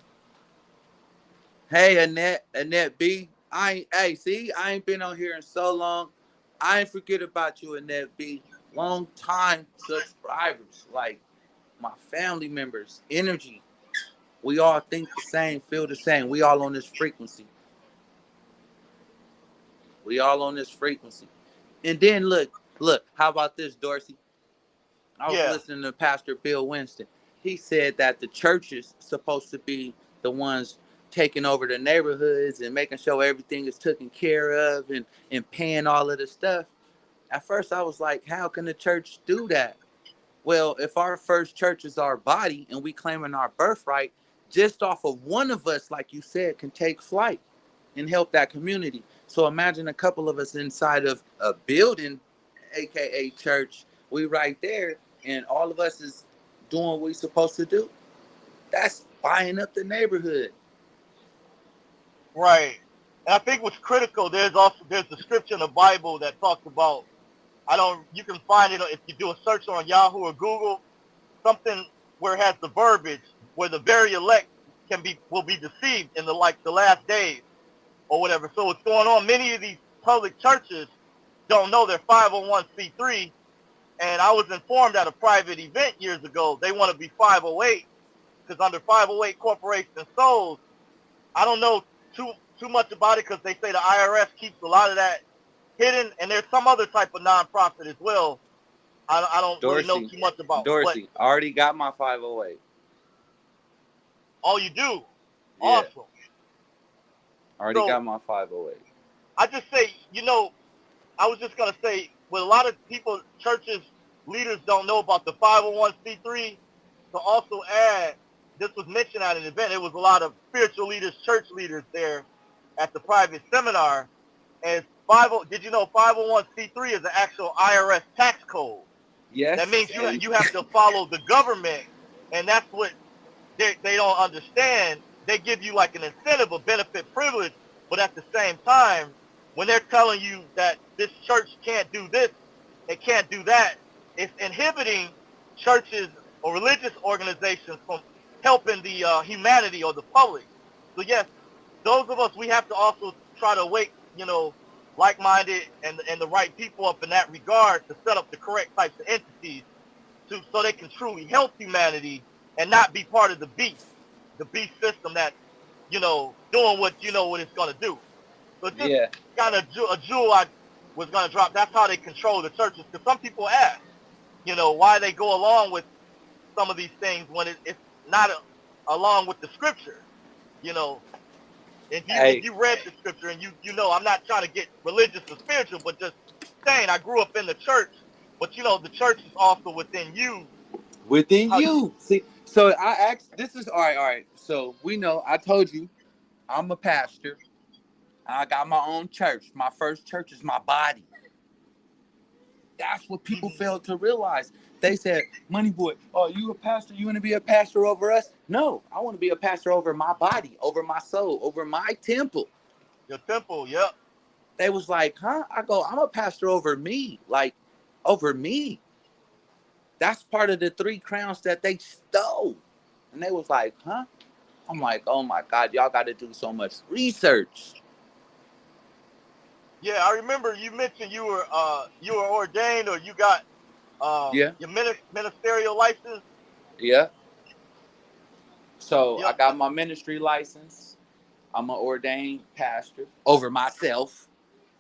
Speaker 4: Hey, Annette B. I ain't been on here in so long. I ain't forget about you, Annette B. Long time subscribers, like my family members, energy. We all think the same, feel the same. We all on this frequency. And then look, how about this, Dorsey? I was listening to Pastor Bill Winston. He said that the church is supposed to be the ones taking over the neighborhoods and making sure everything is taken care of and paying all of the stuff. At first, I was like, how can the church do that? Well, if our first church is our body and we claiming our birthright, just off of one of us, like you said, can take flight and help that community. So imagine a couple of us inside of a building, aka church. We right there, and all of us is doing what we supposed to do. That's buying up the neighborhood.
Speaker 5: Right. And I think what's critical, there's the scripture in the Bible that talks about, you can find it if you do a search on Yahoo or Google, something where it has the verbiage where the very elect will be deceived in the last days or whatever. So what's going on, many of these public churches don't know they're 501c3, and I was informed at a private event years ago, they want to be 508, because under 508 corporation and souls, I don't know too much about it, because they say the IRS keeps a lot of that hidden, and there's some other type of nonprofit as well. I don't really know too much about.
Speaker 4: Dorsey, I already got my 508.
Speaker 5: Oh, you do?
Speaker 4: Yeah.
Speaker 5: Awesome.
Speaker 4: Already got my 508.
Speaker 5: I just say, I was just going to say, what a lot of people, churches, leaders don't know about the 501c3, to also add, this was mentioned at an event, it was a lot of spiritual leaders, church leaders there at the private seminar, and did you know 501c3 is an actual IRS tax code?
Speaker 4: Yes.
Speaker 5: That means you have to follow the government, and that's what they don't understand. They give you like an incentive, a benefit privilege, but at the same time, when they're telling you that this church can't do this, it can't do that, it's inhibiting churches or religious organizations from helping the humanity or the public. So yes, those of us, we have to also try to wake, like-minded and the right people up in that regard to set up the correct types of entities so they can truly help humanity and not be part of the beast system that, doing what it's going to do. So just kind of a jewel I was going to drop. That's how they control the churches. Because some people ask, why they go along with some of these things when it's not along with the scripture, If you read the scripture and I'm not trying to get religious or spiritual, but just saying I grew up in the church, but the church is also within you.
Speaker 4: Within you. See, so I asked, this is, all right. So we know, I told you, I'm a pastor. I got my own church. My first church is my body. That's what people fail to realize. They said, Money Boy, oh, you a pastor? You want to be a pastor over us? No, I want to be a pastor over my body, over my soul, over my temple.
Speaker 5: Your temple, yep.
Speaker 4: They was like, huh? I go, I'm a pastor over me, like over me. That's part of the 3 crowns that they stole. And they was like, huh? I'm like, oh my God, y'all got to do so much research.
Speaker 5: Yeah, I remember you mentioned you were ordained, or you got your ministerial license.
Speaker 4: Yeah. So I got my ministry license. I'm an ordained pastor over myself.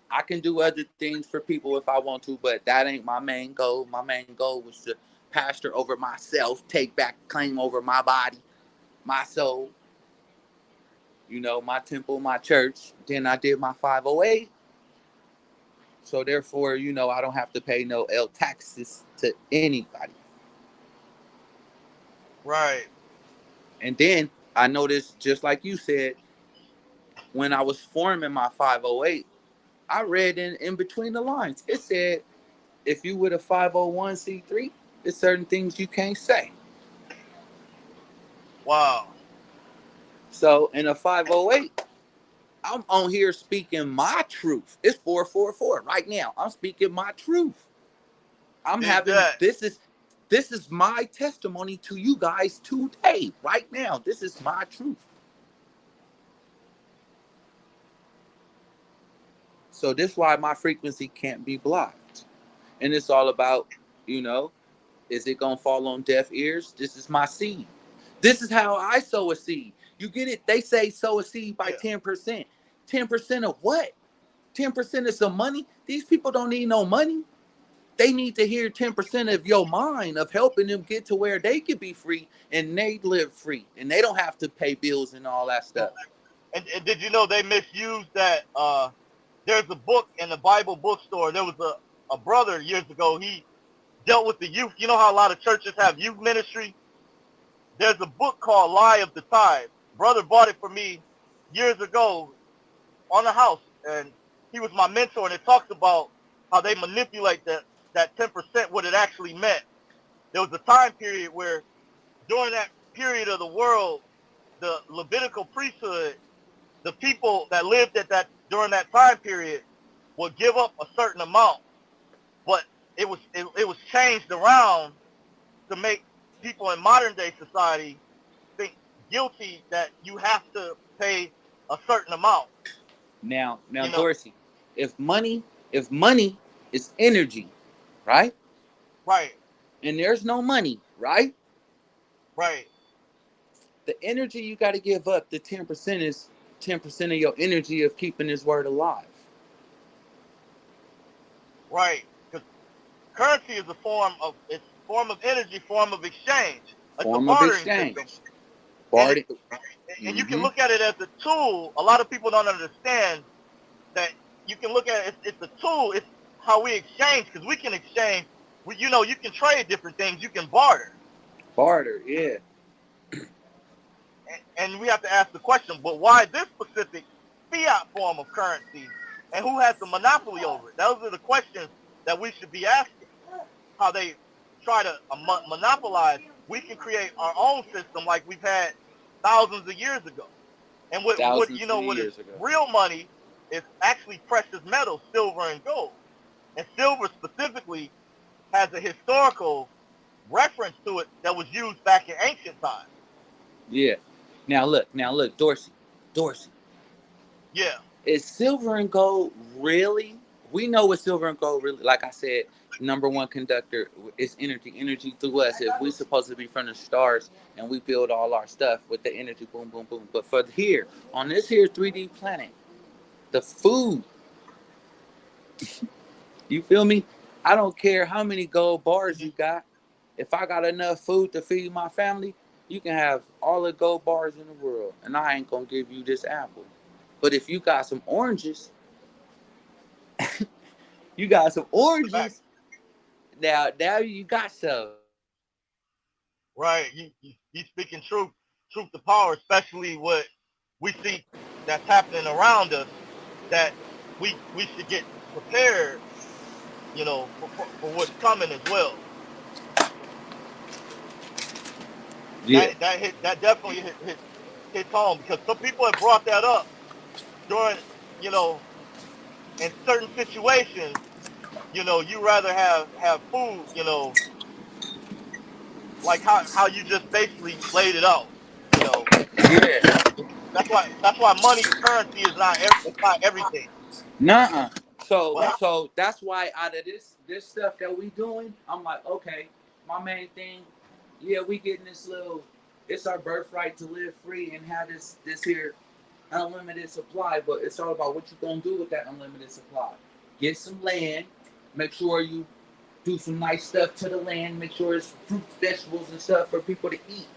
Speaker 4: I can do other things for people if I want to, but that ain't my main goal. My main goal was to pastor over myself, take back claim over my body, my soul, my temple, my church. Then I did my 508. So therefore, I don't have to pay no taxes to anybody.
Speaker 5: Right.
Speaker 4: And then I noticed, just like you said, when I was forming my 508, I read in between the lines. It said, if you with a 501c3, there's certain things you can't say.
Speaker 5: Wow.
Speaker 4: So in a 508, I'm on here speaking my truth. It's 444 right now. I'm speaking my truth. This is my testimony to you guys today, right now. This is my truth. So this is why my frequency can't be blocked. And it's all about, is it going to fall on deaf ears? This is my seed. This is how I sow a seed. You get it? They say sow a seed by 10%. 10% of what? 10% of some money? These people don't need no money. They need to hear 10% of your mind, of helping them get to where they could be free and they live free. And they don't have to pay bills and all that stuff.
Speaker 5: And did you know they misused that? There's a book in the Bible bookstore. There was a brother years ago. He dealt with the youth. You know how a lot of churches have youth ministry? There's a book called Lie of the Tide. Brother bought it for me years ago on the house, and he was my mentor, and it talks about how they manipulate that 10%, what it actually meant. There was a time period where during that period of the world, the Levitical priesthood, the people that lived during that time period would give up a certain amount, but it was changed around to make people in modern day society think guilty that you have to pay a certain amount.
Speaker 4: Now, Dorsey, if money is energy, right?
Speaker 5: Right.
Speaker 4: And there's no money, right?
Speaker 5: Right.
Speaker 4: The energy you got to give up, the 10% is 10% of your energy of keeping this word alive.
Speaker 5: Right. Because currency is a form of energy, form of exchange. It's
Speaker 4: Form
Speaker 5: a
Speaker 4: of
Speaker 5: bartering
Speaker 4: exchange.
Speaker 5: system. And you can
Speaker 4: Mm-hmm.
Speaker 5: look at it as a tool. A lot of people don't understand that you can look at it, it's a tool. It's how we exchange, because we can exchange. You can trade different things. You can barter.
Speaker 4: Barter, yeah.
Speaker 5: And we have to ask the question, but why this specific fiat form of currency, and who has the monopoly over it? Those are the questions that we should be asking. How they try to monopolize. We can create our own system like we've had thousands of years ago. And what is real money is actually precious metals, silver and gold. And silver specifically has a historical reference to it that was used back in ancient times.
Speaker 4: Yeah. Now look, Dorsey.
Speaker 5: Yeah.
Speaker 4: Is silver and gold really? We know what silver and gold really, like I said, number one conductor is energy. Energy through us. If we supposed to be from the stars and we build all our stuff with the energy, boom, boom, boom. But for here, on this here 3D planet, the food, you feel me? I don't care how many gold bars you got. If I got enough food to feed my family, you can have all the gold bars in the world, and I ain't gonna give you this apple. But if you got some oranges,
Speaker 5: Right.
Speaker 4: now you got some.
Speaker 5: Right. You speaking truth to power, especially what we see that's happening around us, that we should get prepared, for what's coming as well.
Speaker 4: Yeah.
Speaker 5: That definitely hits home, because some people have brought that up during, in certain situations. You rather have food, like how you just basically laid it out.
Speaker 4: Yeah.
Speaker 5: That's why money, currency is it's not everything.
Speaker 4: Nuh-uh. So
Speaker 5: But
Speaker 4: that's why out of this stuff that we doing, I'm like, okay, my main thing, yeah, we getting this little, it's our birthright to live free and have this here unlimited supply, but it's all about what you gonna do with that unlimited supply. Get some land, make sure you do some nice stuff to the land, make sure it's fruits, vegetables, and stuff for people to eat.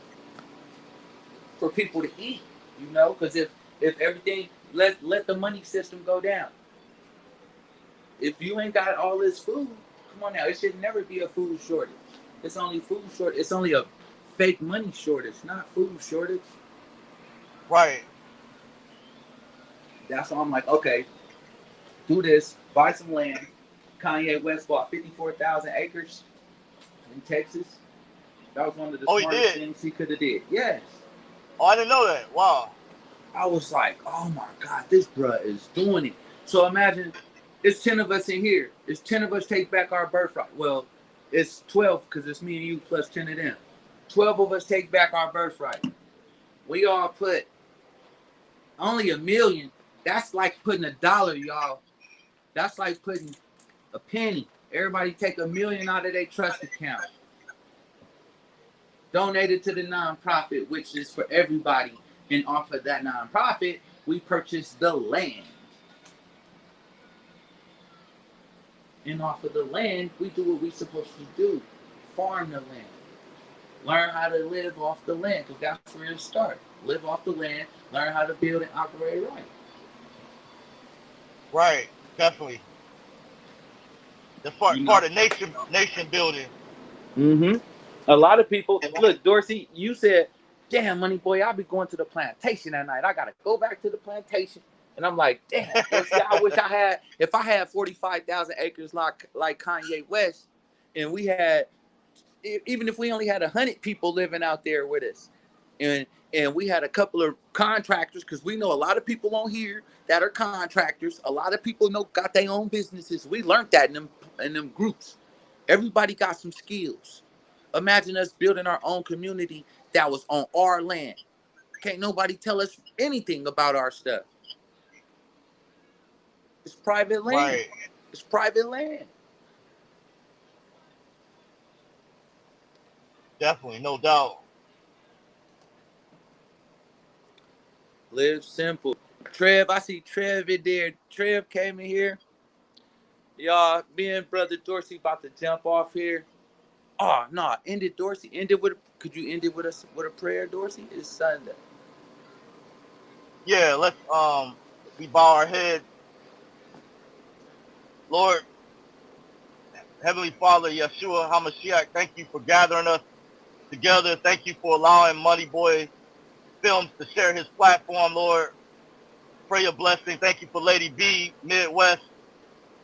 Speaker 4: Because if everything, let the money system go down. If you ain't got all this food, come on now, it should never be a food shortage. It's only food shortage. It's only a fake money shortage, not food shortage.
Speaker 5: right.
Speaker 4: That's why I'm like, okay, do this, buy some land. Kanye West bought 54,000 acres in Texas. That was one of the smartest things he could have did. Yes.
Speaker 5: Oh, I didn't know that. Wow.
Speaker 4: I was like, oh my God, this bruh is doing it. So imagine it's 10 of us in here. It's 10 of us take back our birthright. Well, it's 12 because it's me and you plus 10 of them. 12 of us take back our birthright. We all put only $1 million. That's like putting $1, y'all. That's like putting a penny. Everybody take $1 million out of their trust account. Donate it to the nonprofit, which is for everybody. And off of that nonprofit, we purchase the land. And off of the land, we do what we're supposed to do. Farm the land. Learn how to live off the land, because that's where it starts. Live off the land, learn how to build and operate right.
Speaker 5: Right, definitely. That's
Speaker 4: You know.
Speaker 5: part of nation building.
Speaker 4: Mm-hmm. A lot of people look, Dorsey, you said, damn, money boy, I'll be going to the plantation at night. I gotta go back to the plantation. And I'm like, damn, Dorsey, I wish I had, if I had 45,000 acres like Kanye West, and we had, even if we only had 100 people living out there with us, and we had a couple of contractors, because we know a lot of people on here that are contractors. A lot of people know got their own businesses. We learned that in them groups. Everybody got some skills. Imagine us building our own community that was on our land. Can't nobody tell us anything about our stuff. It's private land.
Speaker 5: Right.
Speaker 4: It's private land.
Speaker 5: Definitely, no doubt.
Speaker 4: Live simple. Trev, I see Trev in there. Trev came in here. Y'all, me and brother Dorsey about to jump off here. Oh, no, end it, Dorsey. Could you end it with a prayer, Dorsey? It's Sunday.
Speaker 5: Yeah, let's we bow our head. Lord, Heavenly Father, Yeshua HaMashiach, thank you for gathering us together. Thank you for allowing Moneyboyfilmz to share his platform, Lord. Pray your blessing. Thank you for Lady B, Midwest,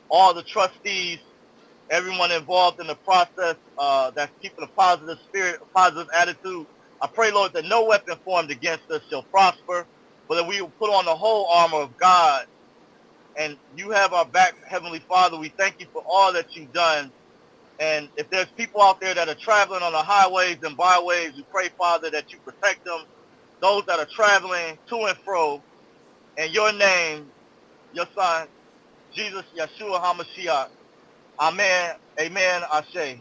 Speaker 5: all the trustees, everyone involved in the process that's keeping a positive spirit, a positive attitude. I pray, Lord, that no weapon formed against us shall prosper, but that we will put on the whole armor of God. And you have our back, Heavenly Father. We thank you for all that you've done. And if there's people out there that are traveling on the highways and byways, we pray, Father, that you protect them. Those that are traveling to and fro, in your name, your son, Jesus, Yeshua HaMashiach. Amen, amen, Ashe.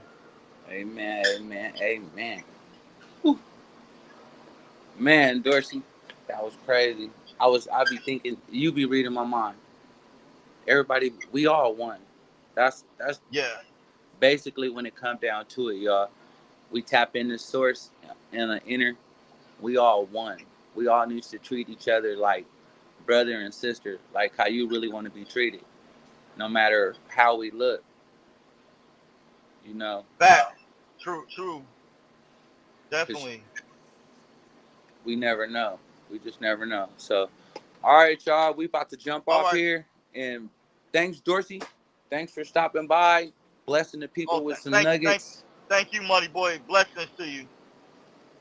Speaker 4: Amen, amen, amen. Whew. Man, Dorsey, that was crazy. I be thinking, you be reading my mind. Everybody, we all one. That's
Speaker 5: Yeah.
Speaker 4: basically when it comes down to it, y'all. We tap in the source and the inner. We all one. We all need to treat each other like brother and sister, like how you really want to be treated, no matter how we look. You know.
Speaker 5: Back. True.
Speaker 4: Because
Speaker 5: Definitely.
Speaker 4: we never know. We just never know. So, all right, y'all. We about to jump
Speaker 5: All
Speaker 4: off
Speaker 5: right.
Speaker 4: here. And thanks, Dorsey. Thanks for stopping by, blessing the people with some nuggets.
Speaker 5: Thank you, Money Boy. Blessings to you.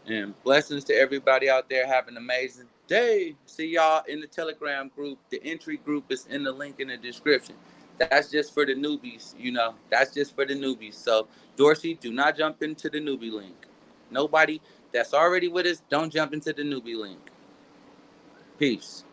Speaker 4: And blessings to everybody out there. Have an amazing day. See y'all in the Telegram group. The entry group is in the link in the description. That's just for the newbies, you know. That's just for the newbies. So, Dorsey, do not jump into the newbie link. Nobody that's already with us, don't jump into the newbie link. Peace.